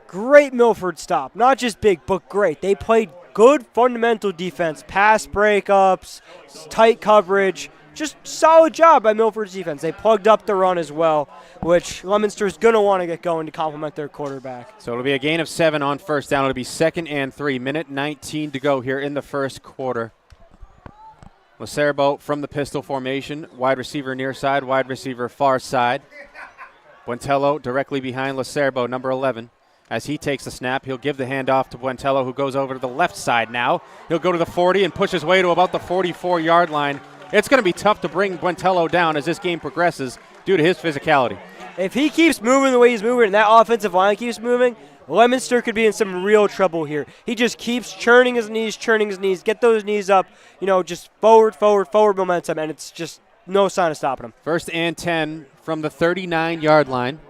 Great Milford stop. Not just big, but great. They played good fundamental defense, pass breakups, tight coverage. Just solid job by Milford's defense. They plugged up the run as well, which Leominster's going to want to get going to complement their quarterback. So it'll be a gain of 7 on first down. It'll be 2nd and 3. Minute 19 to go here in the first quarter. Lacerbo from the pistol formation. Wide receiver near side, wide receiver far side. Buentello directly behind Lacerbo, number 11. As he takes the snap, he'll give the handoff to Buentello, who goes over to the left side now. He'll go to the 40 and push his way to about the 44-yard line. It's going to be tough to bring Buentello down as this game progresses due to his physicality. If he keeps moving the way he's moving and that offensive line keeps moving, Leominster could be in some real trouble here. He just keeps churning his knees, get those knees up, just forward momentum, and it's just no sign of stopping him. 1st and 10 from the 39-yard line.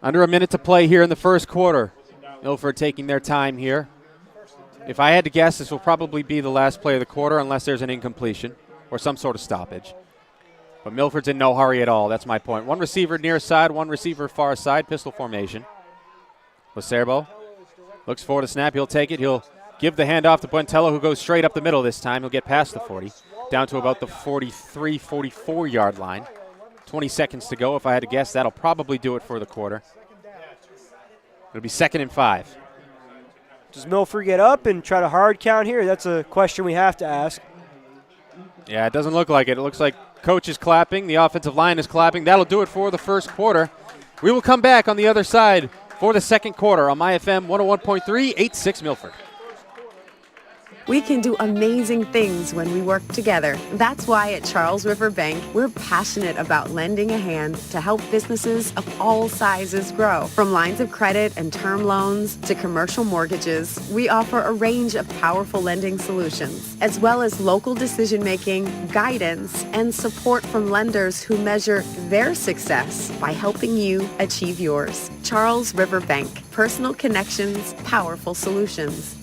Under a minute to play here in the first quarter. Milford taking their time here. If I had to guess, this will probably be the last play of the quarter unless there's an incompletion or some sort of stoppage. But Milford's in no hurry at all. That's my point. 1 receiver near side, 1 receiver far side, pistol formation. Lacerbo looks for the snap. He'll take it. He'll give the handoff to Buentello, who goes straight up the middle this time. He'll get past the 40, down to about the 43, 44-yard line. 20 seconds to go. If I had to guess, that'll probably do it for the quarter. It'll be 2nd and 5. Does Milford get up and try to hard count here? That's a question we have to ask. Yeah, it doesn't look like it. It looks like coach is clapping. The offensive line is clapping. That'll do it for the first quarter. We will come back on the other side for the second quarter on MyFM 101.3, 8-6 Milford. We can do amazing things when we work together. That's why at Charles River Bank, we're passionate about lending a hand to help businesses of all sizes grow. From lines of credit and term loans to commercial mortgages, we offer a range of powerful lending solutions, as well as local decision-making, guidance, and support from lenders who measure their success by helping you achieve yours. Charles River Bank. Personal connections, powerful solutions.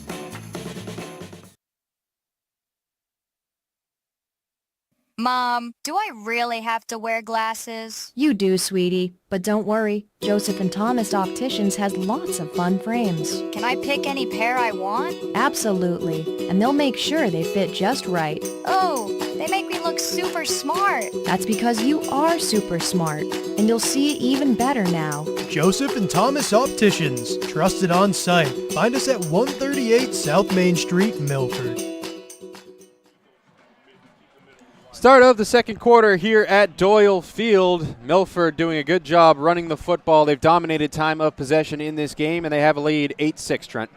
Mom, do I really have to wear glasses? You do, sweetie. But don't worry. Joseph and Thomas Opticians has lots of fun frames. Can I pick any pair I want? Absolutely. And they'll make sure they fit just right. Oh, they make me look super smart. That's because you are super smart. And you'll see even better now. Joseph and Thomas Opticians. Trusted on site. Find us at 138 South Main Street, Milford. Start of the second quarter here at Doyle Field. Milford doing a good job running the football. They've dominated time of possession in this game, and they have a lead 8-6, Trent.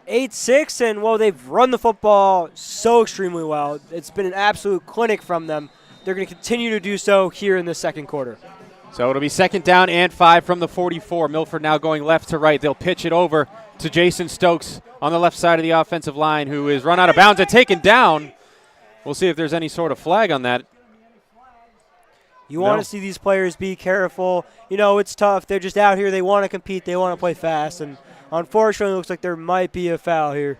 8-6, and, well, they've run the football so extremely well. It's been an absolute clinic from them. They're going to continue to do so here in the second quarter. So it'll be 2nd down and 5 from the 44. Milford now going left to right. They'll pitch it over to Jason Stokes on the left side of the offensive line, who is run out of bounds and taken down. We'll see if there's any sort of flag on that. You want to see these players be careful. You know, it's tough. They're just out here. They want to compete. They want to play fast. And unfortunately, it looks like there might be a foul here.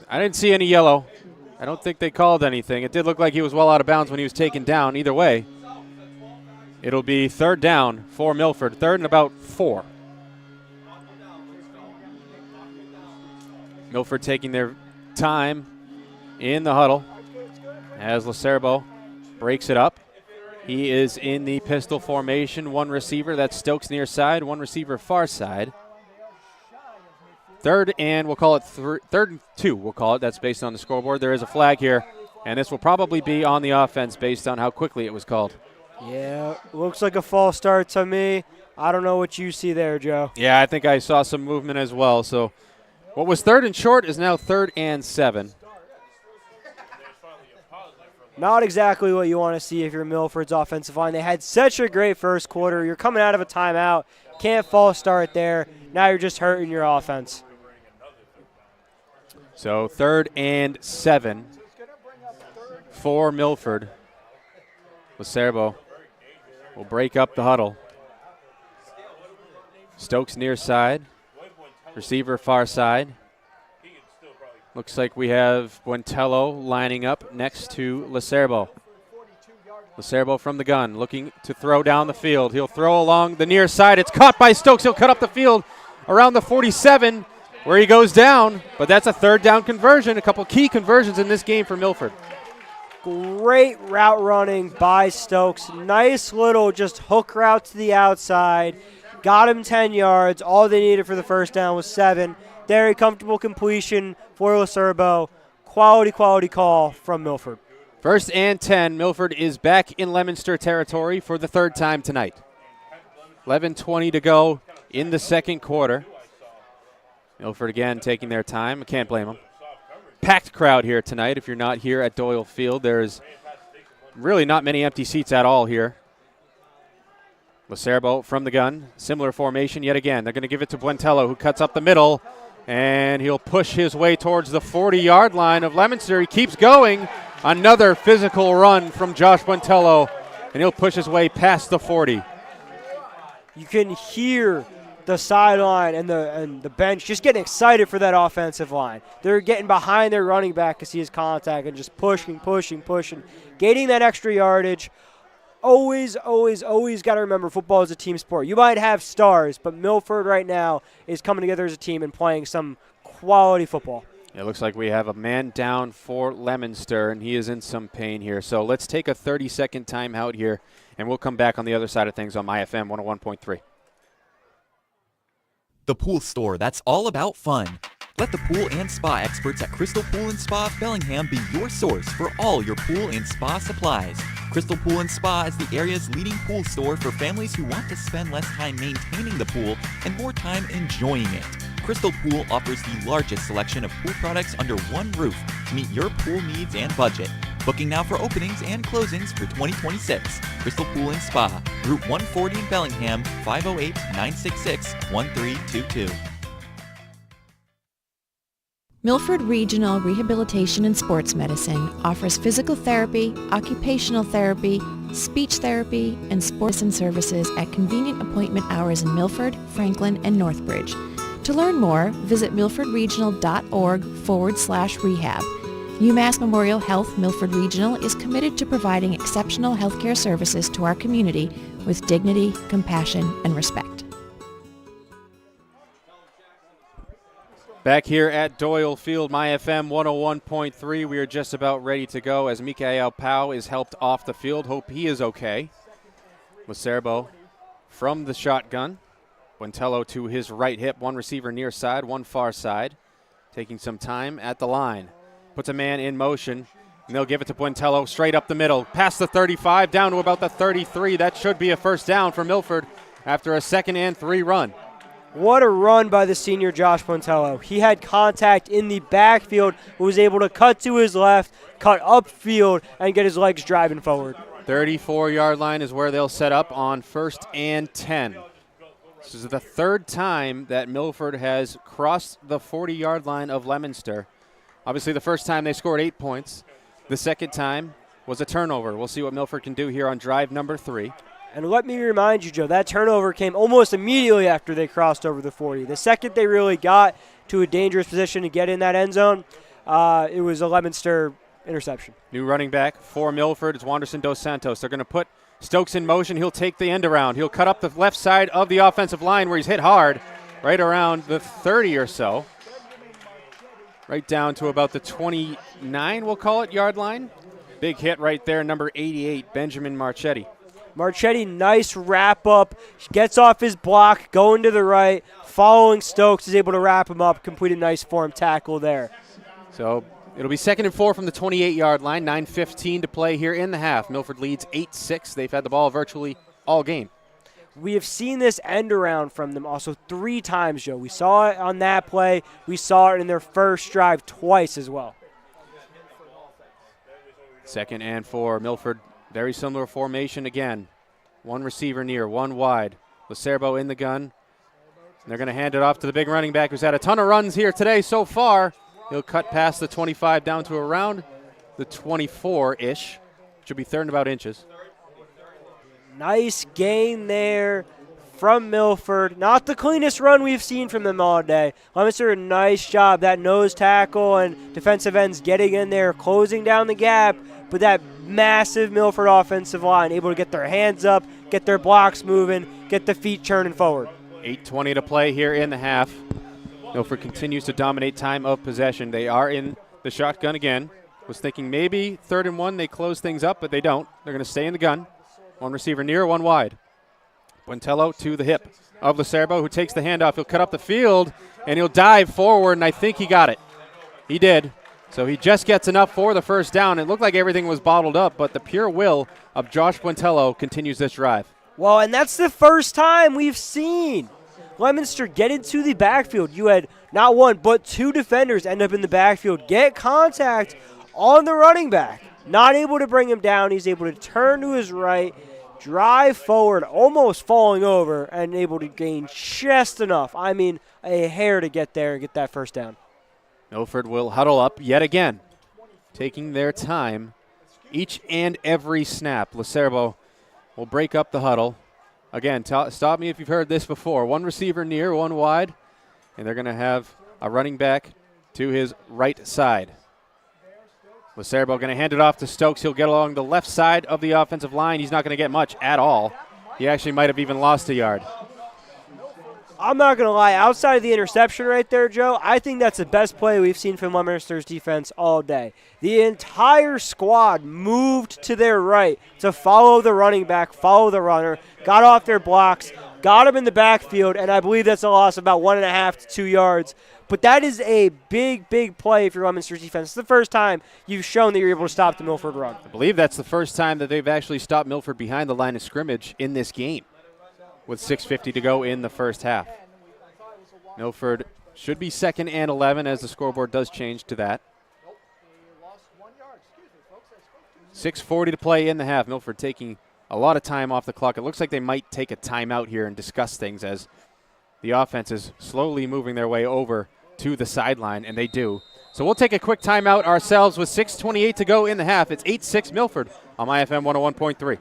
I didn't see any yellow. I don't think they called anything. It did look like he was well out of bounds when he was taken down. Either way, it'll be 3rd down for Milford. 3rd and about 4. Milford taking their time in the huddle as Lacerbo breaks it up. He is in the pistol formation. One receiver, that's Stokes near side. One receiver far side. 3rd and we'll call it 3rd and 2. We'll call it. That's based on the scoreboard. There is a flag here, and this will probably be on the offense based on how quickly it was called. Yeah, looks like a false start to me. I don't know what you see there, Joe. Yeah, I think I saw some movement as well. So what was 3rd and short is now 3rd and 7. Not exactly what you want to see if you're Milford's offensive line. They had such a great first quarter. You're coming out of a timeout. Can't false start there. Now you're just hurting your offense. So 3rd and 7 for Milford. Lacerbo will break up the huddle. Stokes near side. Receiver far side. Looks like we have Buentello lining up next to Lacerbo. Lacerbo from the gun, looking to throw down the field. He'll throw along the near side. It's caught by Stokes. He'll cut up the field around the 47 where he goes down. But that's a 3rd down conversion. A couple key conversions in this game for Milford. Great route running by Stokes. Nice little just hook route to the outside. Got him 10 yards. All they needed for the first down was 7. Very comfortable completion for Lacerbo. Quality call from Milford. 1st and 10. Milford is back in Leominster territory for the 3rd time tonight. 11:20 to go in the second quarter. Milford again taking their time. I can't blame them. Packed crowd here tonight. If you're not here at Doyle Field, there's really not many empty seats at all here. Lacerbo from the gun. Similar formation yet again. They're going to give it to Buentello, who cuts up the middle. And he'll push his way towards the 40-yard line of Leominster. He keeps going. Another physical run from Josh Buentello. And he'll push his way past the 40. You can hear the sideline and the bench just getting excited for that offensive line. They're getting behind their running back to see his contact and just pushing, gaining that extra yardage. Always got to remember football is a team sport. You might have stars, but Milford right now is coming together as a team and playing some quality football. It looks like we have a man down for Leominster, and he is in some pain here. So let's take a 30-second timeout here, and we'll come back on the other side of things on MyFM 101.3. The Pool Store, that's all about fun. Let the pool and spa experts at Crystal Pool and Spa of Bellingham be your source for all your pool and spa supplies. Crystal Pool and Spa is the area's leading pool store for families who want to spend less time maintaining the pool and more time enjoying it. Crystal Pool offers the largest selection of pool products under one roof to meet your pool needs and budget. Booking now for openings and closings for 2026. Crystal Pool and Spa, Route 140 in Bellingham, 508-966-1322. Milford Regional Rehabilitation and Sports Medicine offers physical therapy, occupational therapy, speech therapy, and sports medicine services at convenient appointment hours in Milford, Franklin, and Northbridge. To learn more, visit milfordregional.org/rehab. UMass Memorial Health Milford Regional is committed to providing exceptional healthcare services to our community with dignity, compassion, and respect. Back here at Doyle Field, MyFM 101.3. We are just about ready to go as Mikael Pau is helped off the field. Hope he is okay. Lacerbo from the shotgun. Buentello to his right hip. One receiver near side, one far side. Taking some time at the line. Puts a man in motion, and they'll give it to Buentello straight up the middle. Past the 35, down to about the 33. That should be a first down for Milford after a 2nd and 3 run. What a run by the senior Josh Buentello. He had contact in the backfield, was able to cut to his left, cut upfield, and get his legs driving forward. 34-yard line is where they'll set up on 1st and 10. This is the 3rd time that Milford has crossed the 40-yard line of Leominster. Obviously, the first time they scored 8 points. The second time was a turnover. We'll see what Milford can do here on drive number 3. And let me remind you, Joe, that turnover came almost immediately after they crossed over the 40. The second they really got to a dangerous position to get in that end zone, it was a Leominster interception. New running back for Milford is Wanderson Dos Santos. They're going to put Stokes in motion. He'll take the end around. He'll cut up the left side of the offensive line where he's hit hard, right around the 30 or so. Right down to about the 29, we'll call it, yard line. Big hit right there, number 88, Benjamin Marchetti. Marchetti, nice wrap up, gets off his block, going to the right, following Stokes, is able to wrap him up, complete a nice form tackle there. So it'll be 2nd and 4 from the 28-yard line, 9:15 to play here in the half. Milford leads 8-6. They've had the ball virtually all game. We have seen this end around from them also 3 times, Joe. We saw it on that play. We saw it in their first drive twice as well. 2nd and 4, Milford. Very similar formation again. One receiver near, one wide. Lacerbo in the gun. And they're going to hand it off to the big running back who's had a ton of runs here today so far. He'll cut past the 25 down to around the 24-ish. Should be 3rd and about inches. Nice gain there from Milford. Not the cleanest run we've seen from them all day. Leominster, a nice job. That nose tackle and defensive ends getting in there, closing down the gap. But that massive Milford offensive line able to get their hands up, get their blocks moving, get the feet churning forward. 8:20 to play here in the half. Milford continues to dominate time of possession. They are in the shotgun again. Was thinking maybe 3rd and 1 they close things up, but they don't. They're going to stay in the gun. One receiver near, one wide. Buentello to the hip of Lacerbo, who takes the handoff. He'll cut up the field, and he'll dive forward, and I think he got it. He did. So he just gets enough for the first down. It looked like everything was bottled up, but the pure will of Josh Buentello continues this drive. Well, and that's the first time we've seen Leominster get into the backfield. You had not one, but 2 defenders end up in the backfield, get contact on the running back. Not able to bring him down. He's able to turn to his right, drive forward, almost falling over, and able to gain just enough. I mean, a hair to get there and get that first down. Milford will huddle up yet again, taking their time each and every snap. Lacerbo will break up the huddle. Again, stop me if you've heard this before. One receiver near, one wide, and they're going to have a running back to his right side. Lacerbo going to hand it off to Stokes. He'll get along the left side of the offensive line. He's not going to get much at all. He actually might have even lost a yard. I'm not going to lie. Outside of the interception right there, Joe, I think that's the best play we've seen from Leominster's defense all day. The entire squad moved to their right to follow the running back, follow the runner, got off their blocks, got him in the backfield, and I believe that's a loss of about 1.5 to 2 yards. But that is a big, big play for Leominster's defense. It's the first time you've shown that you're able to stop the Milford run. I believe that's the first time that they've actually stopped Milford behind the line of scrimmage in this game with 6:50 to go in the first half. Milford Should be 2nd and 11 as the scoreboard does change to that. 6:40 to play in the half. Milford taking a lot of time off the clock. It looks like they might take a timeout here and discuss things as the offense is slowly moving their way over to the sideline, and they do. So we'll take a quick timeout ourselves with 6:28 to go in the half. It's 8-6 Milford on MyFM 101.3.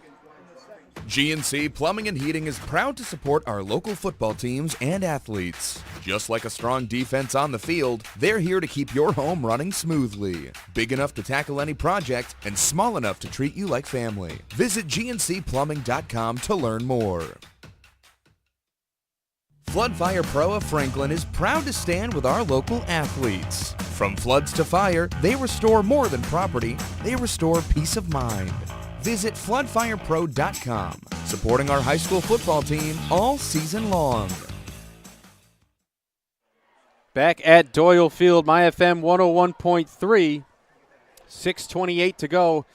GNC Plumbing and Heating is proud to support our local football teams and athletes. Just like a strong defense on the field, they're here to keep your home running smoothly. Big enough to tackle any project and small enough to treat you like family. Visit GNCplumbing.com to learn more. Floodfire Pro of Franklin is proud to stand with our local athletes. From floods to fire, they restore more than property, they restore peace of mind. Visit floodfirepro.com, supporting our high school football team all season long. Back at Doyle Field, MyFM 101.3, 6:28 to go.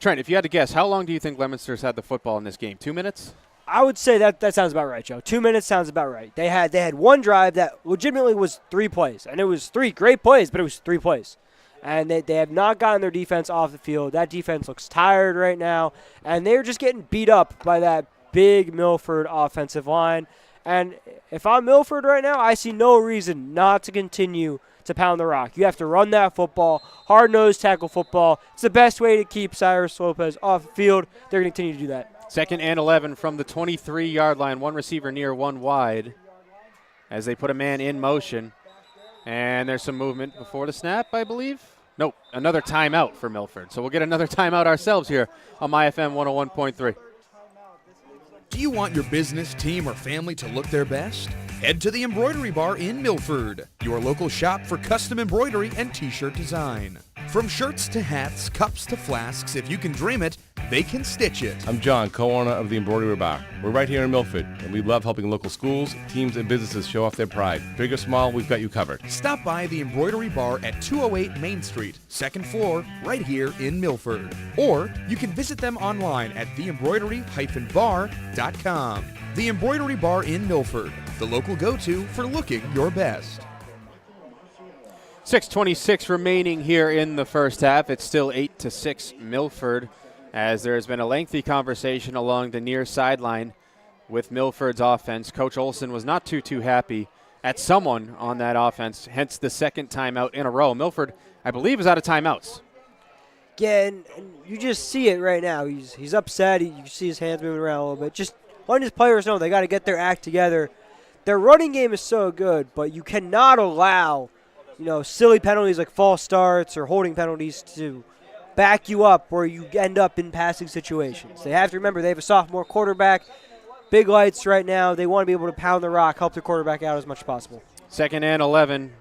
Trent, if you had to guess, how long do you think Leominster's had the football in this game? 2 minutes? I would say that sounds about right, Joe. 2 minutes sounds about right. They had one drive that legitimately was 3 plays, and it was 3 great plays, but it was 3 plays. And they have not gotten their defense off the field. That defense looks tired right now, and they're just getting beat up by that big Milford offensive line. And if I'm Milford right now, I see no reason not to continue to pound the rock. You have to run that football, hard-nosed tackle football. It's the best way to keep Cyrus Lopez off the field. They're going to continue to do that. 2nd and 11 from the 23-yard line. One receiver near, one wide as they put a man in motion. And there's some movement before the snap, I believe. Nope, another timeout for Milford. So we'll get another timeout ourselves here on MyFM 101.3. Do you want your business, team, or family to look their best? Head to the Embroidery Bar in Milford, your local shop for custom embroidery and t-shirt design. From shirts to hats, cups to flasks, if you can dream it, they can stitch it. I'm John, co-owner of the Embroidery Bar. We're right here in Milford, and we love helping local schools, teams, and businesses show off their pride. Big or small, we've got you covered. Stop by the Embroidery Bar at 208 Main Street, 2nd floor, right here in Milford. Or you can visit them online at theembroidery-bar.com. The Embroidery Bar in Milford, the local go-to for looking your best. 6:26 remaining here in the first half. It's still 8-6 Milford, as there has been a lengthy conversation along the near sideline with Milford's offense. Coach Olson was not too happy at someone on that offense, hence the 2nd timeout in a row. Milford, I believe, is out of timeouts. Yeah, and you just see it right now. He's upset. You see his hands moving around a little bit. Just letting his players know they got to get their act together. Their running game is so good, but you cannot allow silly penalties like false starts or holding penalties to back you up where you end up in passing situations. They have to remember they have a sophomore quarterback, big lights right now. They want to be able to pound the rock, help their quarterback out as much as possible. 2nd and 11,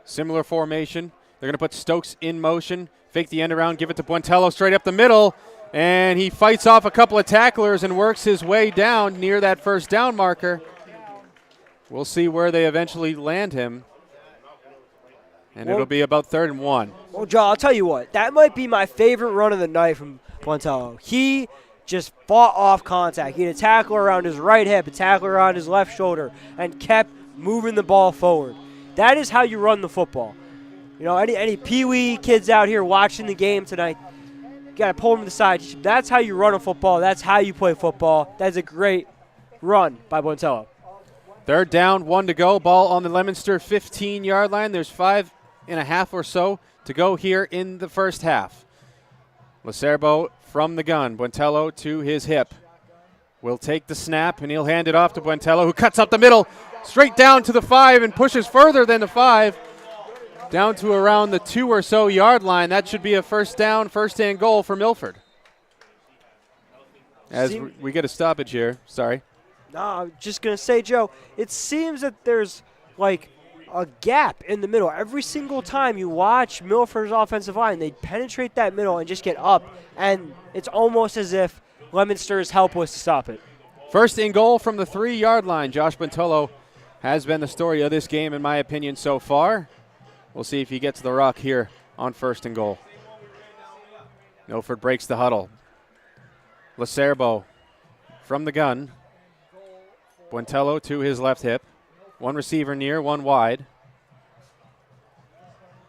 similar formation. They're going to put Stokes in motion, fake the end around, give it to Buentello straight up the middle, and he fights off a couple of tacklers and works his way down near that first down marker. We'll see where they eventually land him. And it'll be about 3rd and 1. Well, Joe, I'll tell you what. That might be my favorite run of the night from Buentello. He just fought off contact. He had a tackle around his right hip, a tackle around his left shoulder, and kept moving the ball forward. That is how you run the football. Any peewee kids out here watching the game tonight, you got to pull them to the side. That's how you run a football. That's how you play football. That's a great run by Buentello. 3rd down, 1 to go. Ball on the Leominster 15-yard line. There's 5.5 or so to go here in the first half. Lacerbo from the gun. Buentello to his hip. Will take the snap, and he'll hand it off to Buentello, who cuts up the middle, straight down to the 5 and pushes further than the 5, down to around the 2 or so yard line. That should be a first down, first and goal for Milford. As we get a stoppage here. Sorry. No, I'm just going to say, Joe, it seems that there's like a gap in the middle. Every single time you watch Milford's offensive line, they penetrate that middle and just get up, and it's almost as if Leominster is helpless to stop it. First and goal from the 3-yard line. Josh Buentello has been the story of this game, in my opinion, so far. We'll see if he gets the rock here on 1st and goal. Milford breaks the huddle. Lacerbo from the gun. Buentello to his left hip. One receiver near, one wide.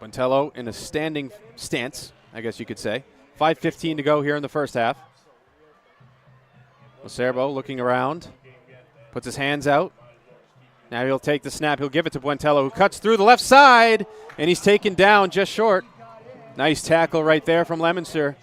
Buentello in a standing stance, I guess you could say. 5:15 to go here in the first half. Lacerbo looking around, puts his hands out. Now he'll take the snap. He'll give it to Buentello, who cuts through the left side, and he's taken down just short. Nice tackle right there from Leominster.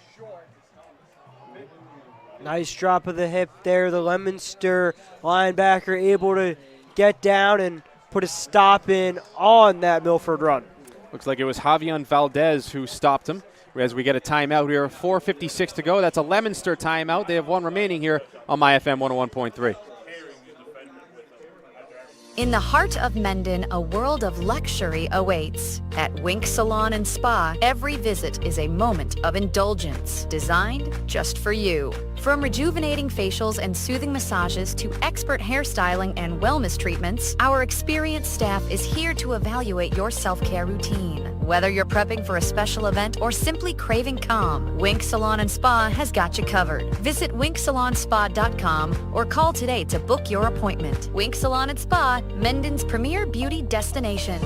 Nice drop of the hip there. The Leominster linebacker able to get down and put a stop in on that Milford run. Looks like it was Javion Valdez who stopped him. As we get a timeout here, 4:56 to go. That's a Leominster timeout. They have one remaining here on MyFM 101.3. In the heart of Mendon, a world of luxury awaits. At Wink Salon and Spa, every visit is a moment of indulgence, designed just for you. From rejuvenating facials and soothing massages to expert hairstyling and wellness treatments, our experienced staff is here to evaluate your self-care routine. Whether you're prepping for a special event or simply craving calm, Wink Salon and Spa has got you covered. Visit winksalonspa.com or call today to book your appointment. Wink Salon and Spa, Mendon's premier beauty destination.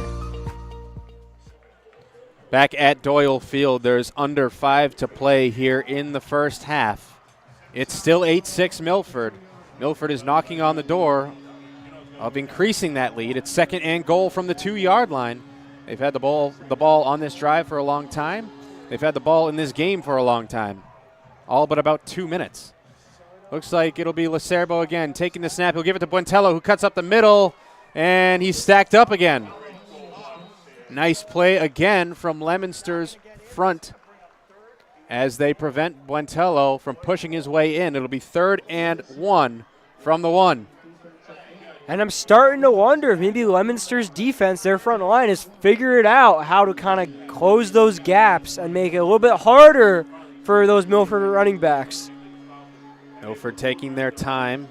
Back at Doyle Field, there's under 5 to play here in the first half. It's still 8-6 Milford. Milford is knocking on the door of increasing that lead. It's 2nd and goal from the 2-yard line. They've had the ball on this drive for a long time. They've had the ball in this game for a long time. All but about 2 minutes. Looks like it'll be Lacerbo again taking the snap. He'll give it to Buentello, who cuts up the middle, and he's stacked up again. Nice play again from Leominster's front as they prevent Buentello from pushing his way in. It'll be 3rd and 1 from the 1. And I'm starting to wonder if maybe Leominster's defense, their front line, has figured out how to kind of close those gaps and make it a little bit harder for those Milford running backs. Milford taking their time,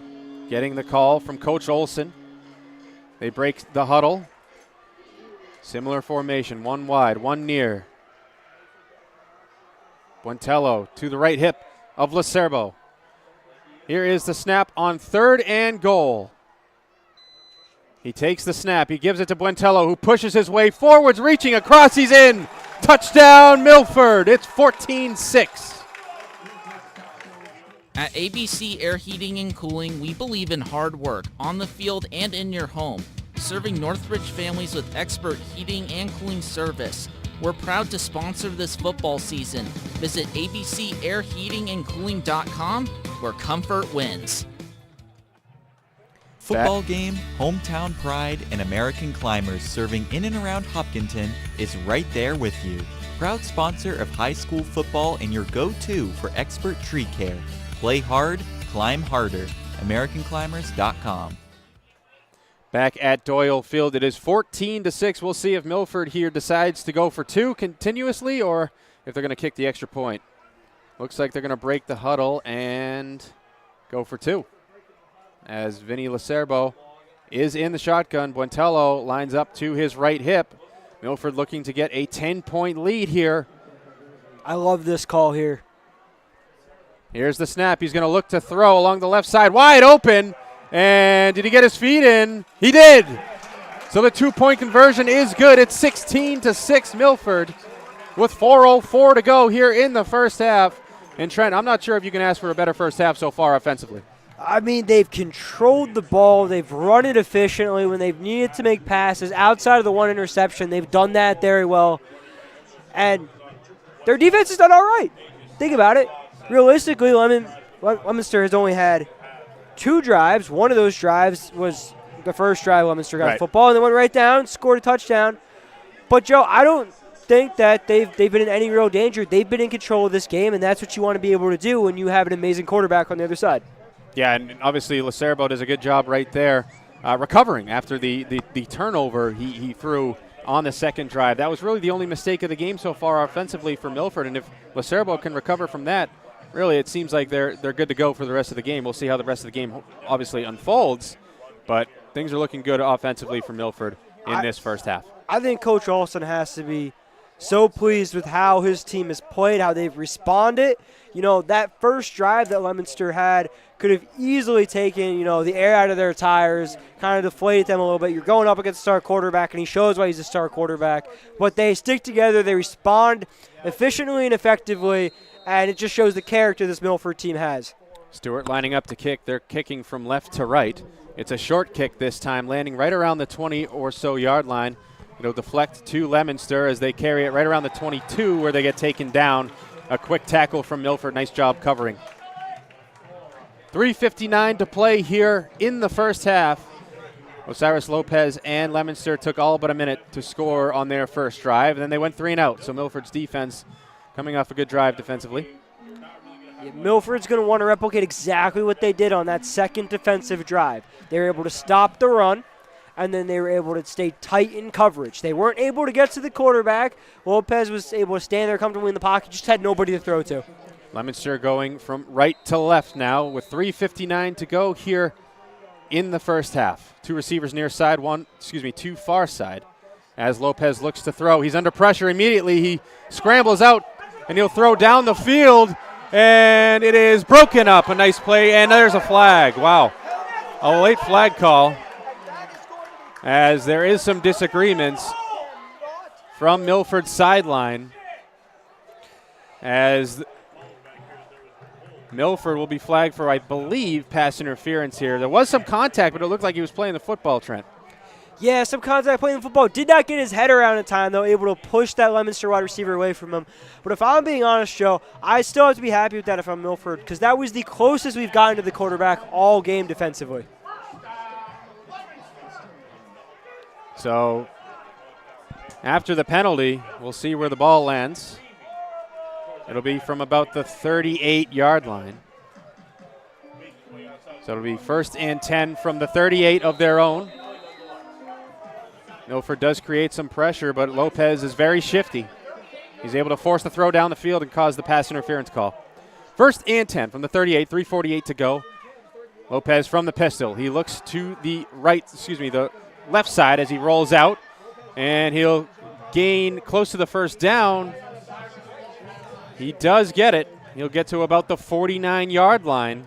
getting the call from Coach Olson. They break the huddle. Similar formation, one wide, one near. Buentello to the right hip of Lacerbo. Here is the snap on 3rd and goal. He takes the snap. He gives it to Buentello, who pushes his way forwards, reaching across. He's in. Touchdown, Milford. It's 14-6. At ABC Air Heating and Cooling, we believe in hard work on the field and in your home, serving Northridge families with expert heating and cooling service. We're proud to sponsor this football season. Visit abcairheatingandcooling.com, where comfort wins. Football game, hometown pride, and American Climbers serving in and around Hopkinton is right there with you. Proud sponsor of high school football and your go-to for expert tree care. Play hard, climb harder. AmericanClimbers.com. Back at Doyle Field, it is 14-6. We'll see if Milford here decides to go for 2 continuously or if they're going to kick the extra point. Looks like they're going to break the huddle and go for 2. As Vinny Lacerbo is in the shotgun. Buentello lines up to his right hip. Milford looking to get a 10-point lead here. I love this call here. Here's the snap. He's going to look to throw along the left side. Wide open. And did he get his feet in? He did. So the 2-point conversion is good. It's 16-6 Milford with 4:04 to go here in the first half. And Trent, I'm not sure if you can ask for a better first half so far offensively. I mean, they've controlled the ball. They've run it efficiently when they've needed to make passes. Outside of the one interception, they've done that very well. And their defense has done all right. Think about it. Realistically, Leominster has only had 2 drives. One of those drives was the first drive Leominster got football, and they went right down, scored a touchdown. But, Joe, I don't think that they've been in any real danger. They've been in control of this game, and that's what you want to be able to do when you have an amazing quarterback on the other side. Yeah, and obviously Lacerbo does a good job right there recovering after the turnover he threw on the second drive. That was really the only mistake of the game so far offensively for Milford, and if Lacerbo can recover from that, really it seems like they're good to go for the rest of the game. We'll see how the rest of the game obviously unfolds, but things are looking good offensively for Milford in this first half. I think Coach Olson has to be so pleased with how his team has played, how they've responded. You know, that first drive that Leominster had could have easily taken, you know, the air out of their tires, kind of deflated them a little bit. You're going up against a star quarterback, and he shows why he's a star quarterback. But they stick together, they respond efficiently and effectively, and it just shows the character this Milford team has. Stewart lining up to kick. They're kicking from left to right. It's a short kick this time, landing right around the 20 or so yard line. It'll deflect to Leominster as they carry it right around the 22 where they get taken down. A quick tackle from Milford. Nice job covering. 3:59 to play here in the first half. Osiris Lopez and Leominster took all but a minute to score on their first drive, and then they went 3 and out. So Milford's defense coming off a good drive defensively. Yeah, Milford's going to want to replicate exactly what they did on that second defensive drive. They were able to stop the run, and then they were able to stay tight in coverage. They weren't able to get to the quarterback. Lopez was able to stand there comfortably in the pocket, just had nobody to throw to. Leominster going from right to left now with 3:59 to go here in the first half. 2 receivers near side, 2 far side. As Lopez looks to throw, he's under pressure immediately. He scrambles out, and he'll throw down the field, and it is broken up. A nice play, and there's a flag. Wow. A late flag call, as there is some disagreements from Milford's sideline, as Milford will be flagged for, I believe, pass interference here. There was some contact, but it looked like he was playing the football, Trent. Yeah, some contact playing football. Did not get his head around in time, though, able to push that Leominster wide receiver away from him. But if I'm being honest, Joe, I still have to be happy with that if I'm Milford, because that was the closest we've gotten to the quarterback all game defensively. So after the penalty, we'll see where the ball lands. It'll be from about the 38-yard line. So it'll be 1st and 10 from the 38 of their own. Milford does create some pressure, but Lopez is very shifty. He's able to force the throw down the field and cause the pass interference call. 1st and 10 from the 38, 3:48 to go. Lopez from the pistol. He looks to the the left side as he rolls out, and he'll gain close to the first down. He does get it. He'll get to about the 49-yard line.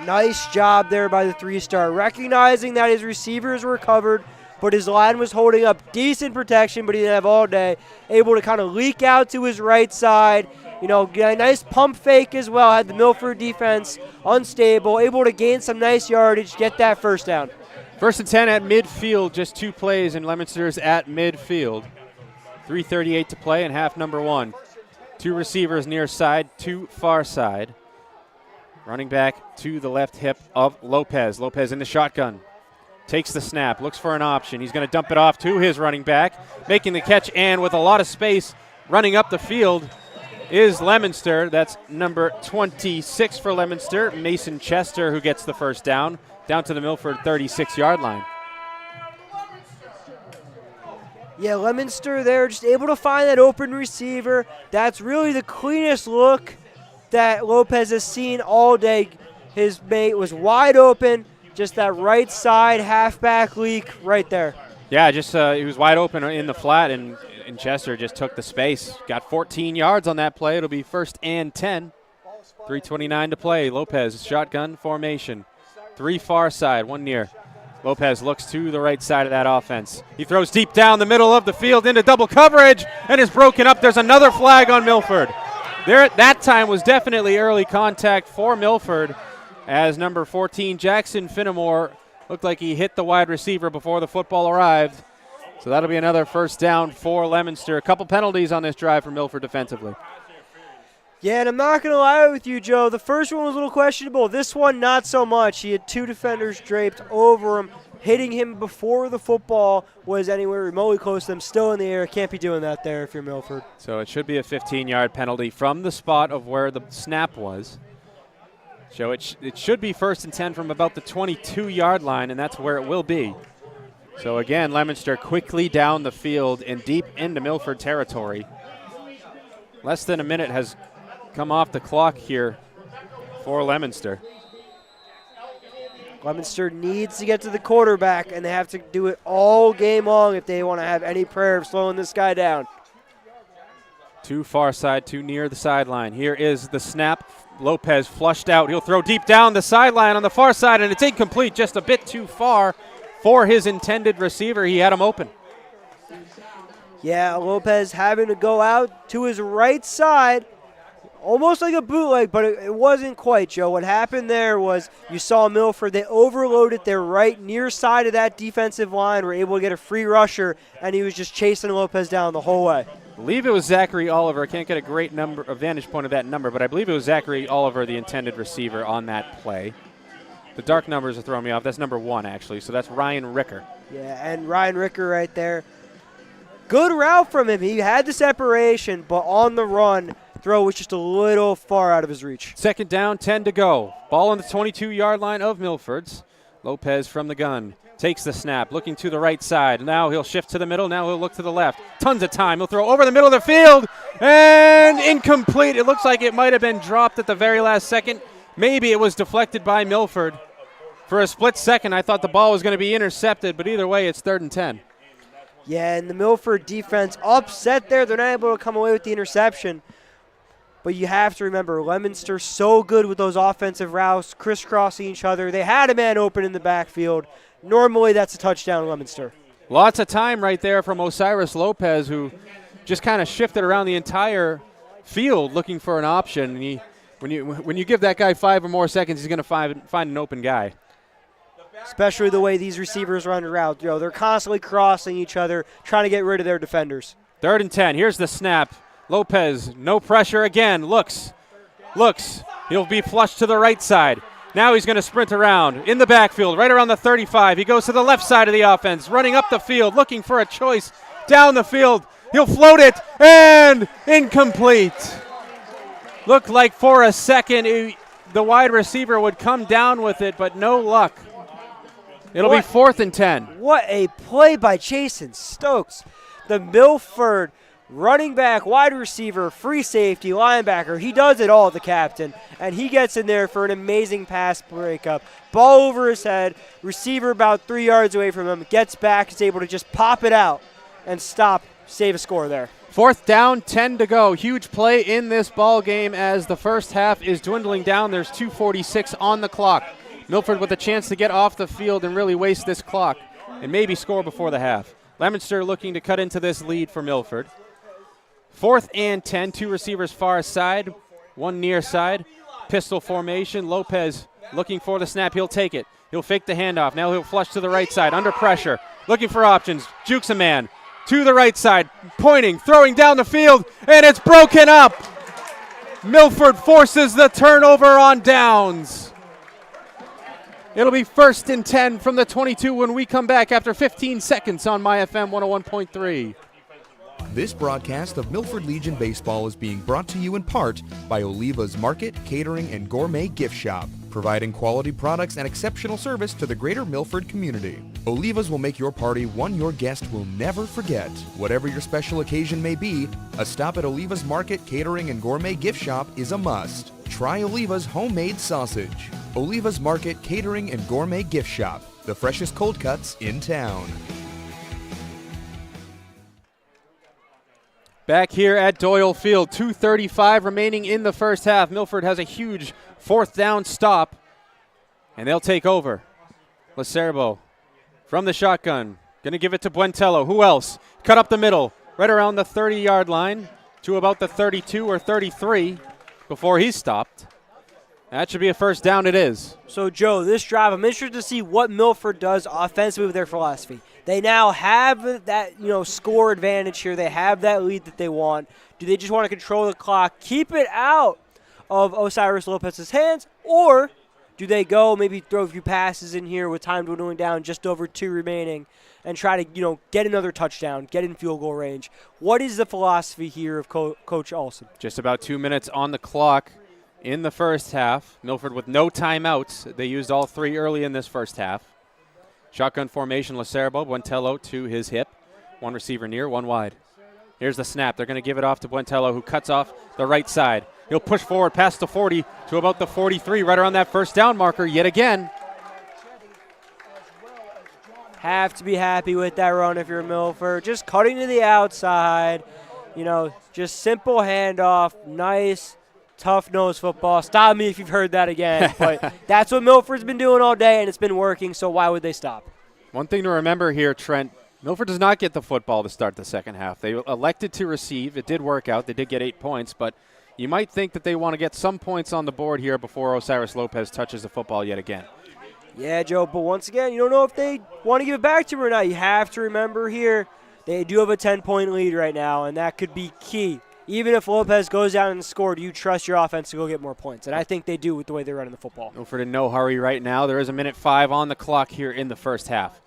Nice job there by the 3-star, recognizing that his receivers were covered, but his line was holding up decent protection, but he didn't have all day. Able to kind of leak out to his right side. You know, get a nice pump fake as well. Had the Milford defense unstable, able to gain some nice yardage, get that first down. 1st and 10 at midfield, just 2 plays, and Leominster's at midfield. 3:38 to play in half number 1. 2 receivers near side, 2 far side. Running back to the left hip of Lopez. Lopez in the shotgun. Takes the snap, looks for an option. He's going to dump it off to his running back. Making the catch, and with a lot of space running up the field is Leominster. That's number 26 for Leominster, Mason Chester, who gets the first down to the Milford 36-yard line. Yeah, Leominster there just able to find that open receiver. That's really the cleanest look that Lopez has seen all day. His mate was wide open, just that right side halfback leak right there. Yeah, just he was wide open in the flat, and Chester just took the space. Got 14 yards on that play. It'll be 1st and 10. 3:29 to play. Lopez, shotgun formation. 3 far side, 1 near. Lopez looks to the right side of that offense. He throws deep down the middle of the field into double coverage and is broken up. There's another flag on Milford. There, that time was definitely early contact for Milford, as number 14, Jackson Finnemore, looked like he hit the wide receiver before the football arrived. So that'll be another first down for Leominster. A couple penalties on this drive for Milford defensively. Yeah, and I'm not going to lie with you, Joe. The first one was a little questionable. This one, not so much. He had 2 defenders draped over him, hitting him before the football was anywhere remotely close to them. Still in the air. Can't be doing that there if you're Milford. So it should be a 15-yard penalty from the spot of where the snap was. So it should be 1st and 10 from about the 22-yard line, and that's where it will be. So again, Leominster quickly down the field and deep into Milford territory. Less than a minute has come off the clock here for Leominster. Leominster needs to get to the quarterback, and they have to do it all game long if they want to have any prayer of slowing this guy down. Too far side, too near the sideline. Here is the snap. Lopez flushed out. He'll throw deep down the sideline on the far side, and it's incomplete, just a bit too far for his intended receiver. He had him open. Yeah, Lopez having to go out to his right side, almost like a bootleg, but it wasn't quite, Joe. What happened there was you saw Milford. They overloaded their right near side of that defensive line, were able to get a free rusher, and he was just chasing Lopez down the whole way. I believe it was Zachary Oliver. I can't get a great vantage point of that number, but I believe it was Zachary Oliver, the intended receiver, on that play. The dark numbers are throwing me off. That's number 1, actually, so that's Ryan Ricker. Yeah, and Ryan Ricker right there. Good route from him. He had the separation, but on the run, throw was just a little far out of his reach. Second down, 10 to go. Ball on the 22-yard line of Milford's. Lopez from the gun. Takes the snap, looking to the right side. Now he'll shift to the middle. Now he'll look to the left. Tons of time. He'll throw over the middle of the field. And incomplete. It looks like it might have been dropped at the very last second. Maybe it was deflected by Milford. For a split second, I thought the ball was going to be intercepted, but either way, it's 3rd and 10. Yeah, and the Milford defense upset there. They're not able to come away with the interception. But you have to remember, Leominster so good with those offensive routes, crisscrossing each other. They had a man open in the backfield. Normally, that's a touchdown, Leominster. Lots of time right there from Osiris Lopez, who just kind of shifted around the entire field looking for an option. And when you give that guy 5 or more seconds, he's going to find an open guy. Especially the way these receivers run the route. You know, they're constantly crossing each other, trying to get rid of their defenders. 3rd and 10. Here's the snap. Lopez, no pressure again. Looks. He'll be flushed to the right side. Now he's going to sprint around in the backfield, right around the 35. He goes to the left side of the offense, running up the field, looking for a choice down the field. He'll float it, and incomplete. Looked like for a second the wide receiver would come down with it, but no luck. It'll be 4th and 10. What a play by Jason Stokes. The Milford running back, wide receiver, free safety, linebacker. He does it all, the captain. And he gets in there for an amazing pass breakup. Ball over his head. Receiver about 3 yards away from him. Gets back. Is able to just pop it out and save a score there. 4th down, 10 to go. Huge play in this ball game as the first half is dwindling down. There's 2:46 on the clock. Milford with a chance to get off the field and really waste this clock and maybe score before the half. Leominster looking to cut into this lead for Milford. 4th and 10, 2 receivers far side, 1 near side. Pistol formation. Lopez looking for the snap. He'll take it. He'll fake the handoff. Now he'll flush to the right side under pressure. Looking for options. Jukes a man to the right side. Pointing, throwing down the field, and it's broken up. Milford forces the turnover on downs. It'll be 1st and 10 from the 22 when we come back after 15 seconds on MyFM 101.3. This broadcast of Milford Legion Baseball is being brought to you in part by Oliva's Market, Catering, and Gourmet Gift Shop, providing quality products and exceptional service to the greater Milford community. Oliva's will make your party one your guest will never forget. Whatever your special occasion may be, a stop at Oliva's Market, Catering, and Gourmet Gift Shop is a must. Try Oliva's homemade sausage. Oliva's Market, Catering, and Gourmet Gift Shop, the freshest cold cuts in town. Back here at Doyle Field, 2:35 remaining in the first half. Milford has a huge 4th down stop, and they'll take over. Lacerbo from the shotgun, going to give it to Buentello. Who else? Cut up the middle, right around the 30-yard line to about the 32 or 33 before he's stopped. That should be a 1st down. It is. So, Joe, this drive, I'm interested to see what Milford does offensively with their philosophy. They now have that, score advantage here. They have that lead that they want. Do they just want to control the clock, keep it out of Osiris Lopez's hands, or do they go maybe throw a few passes in here with time dwindling down, just over 2 remaining, and try to, get another touchdown, get in field goal range? What is the philosophy here of Coach Olson? Just about 2 minutes on the clock in the first half. Milford with no timeouts. They used all 3 early in this first half. Shotgun formation, Lacerbo, Buentello to his hip. 1 receiver near, 1 wide. Here's the snap. They're going to give it off to Buentello, who cuts off the right side. He'll push forward past the 40 to about the 43, right around that 1st down marker yet again. Have to be happy with that run if you're Milford. Just cutting to the outside, just simple handoff, nice, tough-nosed football. Stop me if you've heard that again. But that's what Milford's been doing all day, and it's been working, so why would they stop? One thing to remember here, Trent, Milford does not get the football to start the second half. They elected to receive. It did work out. They did get 8 points, but you might think that they want to get some points on the board here before Osiris Lopez touches the football yet again. Yeah, Joe, but once again, you don't know if they want to give it back to him or not. You have to remember here, they do have a 10-point lead right now, and that could be key. Even if Lopez goes down and scores, do you trust your offense to go get more points? And I think they do with the way they're running the football. Milford in no hurry right now. There is a minute 5 on the clock here in the first half.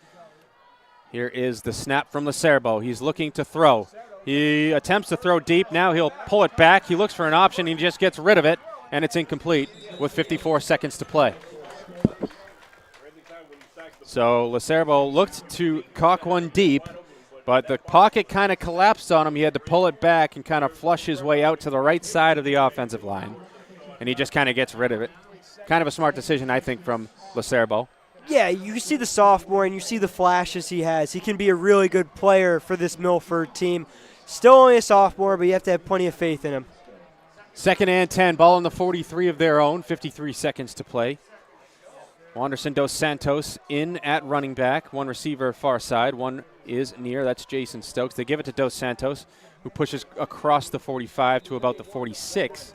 Here is the snap from Lacerbo. He's looking to throw. He attempts to throw deep. Now he'll pull it back. He looks for an option. He just gets rid of it, and it's incomplete with 54 seconds to play. So Lacerbo looked to cock one deep, but the pocket kind of collapsed on him. He had to pull it back and kind of flush his way out to the right side of the offensive line, and he just kind of gets rid of it. Kind of a smart decision, I think, from Lacerbo. Yeah, you see the sophomore and you see the flashes he has. He can be a really good player for this Milford team. Still only a sophomore, but you have to have plenty of faith in him. 2nd and 10, ball on the 43 of their own, 53 seconds to play. Wanderson Dos Santos in at running back. One receiver far side, one is near. That's Jason Stokes. They give it to Dos Santos, who pushes across the 45 to about the 46.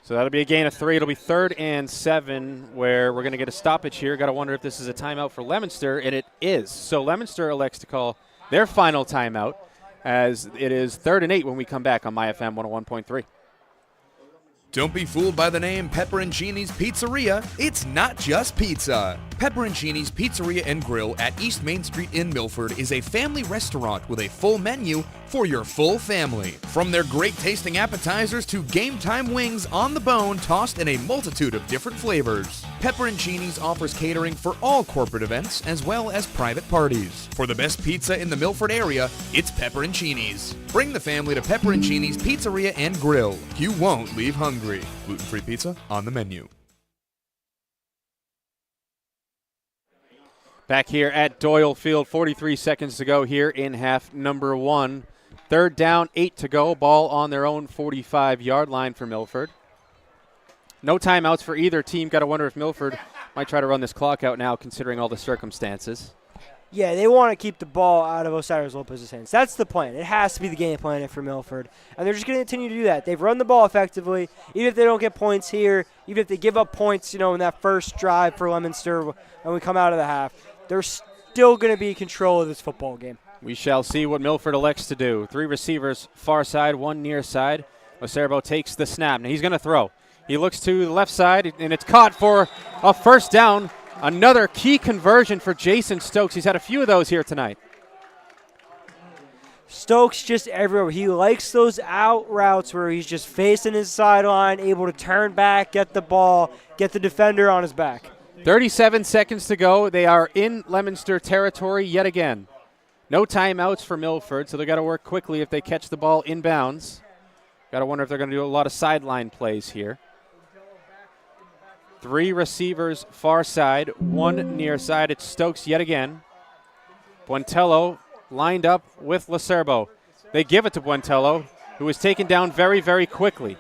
So that'll be a gain of 3. It'll be 3rd and 7, where we're going to get a stoppage here. Got to wonder if this is a timeout for Leominster, and it is. So Leominster elects to call their final timeout, as it is 3rd and 8 when we come back on MyFM 101.3. Don't be fooled by the name Pepperoncini's Pizzeria. It's not just pizza. Pepperoncini's Pizzeria and Grill at East Main Street in Milford is a family restaurant with a full menu for your full family. From their great tasting appetizers to game time wings on the bone tossed in a multitude of different flavors. Pepperoncini's offers catering for all corporate events as well as private parties. For the best pizza in the Milford area, it's Pepperoncini's. Bring the family to Pepperoncini's Pizzeria and Grill. You won't leave hungry. Gluten-free pizza on the menu. Back here at Doyle Field, 43 seconds to go here in half number 1. 3rd down, 8 to go. Ball on their own 45-yard line for Milford. No timeouts for either team. Got to wonder if Milford might try to run this clock out now, considering all the circumstances. Yeah, they want to keep the ball out of Osiris Lopez's hands. That's the plan. It has to be the game plan for Milford. And they're just going to continue to do that. They've run the ball effectively. Even if they don't get points here, even if they give up points, in that first drive for Leominster when we come out of the half, they're still going to be in control of this football game. We shall see what Milford elects to do. 3 receivers far side, 1 near side. Lacerbo takes the snap. Now he's going to throw. He looks to the left side, and it's caught for a first down. Another key conversion for Jason Stokes. He's had a few of those here tonight. Stokes just everywhere. He likes those out routes where he's just facing his sideline, able to turn back, get the ball, get the defender on his back. 37 seconds to go. They are in Leominster territory yet again. No timeouts for Milford, so they got to work quickly if they catch the ball inbounds. Got to wonder if they're going to do a lot of sideline plays here. 3 receivers far side, 1 near side. It's Stokes yet again. Buentello lined up with Lacerbo. They give it to Buentello, who is taken down very, very quickly.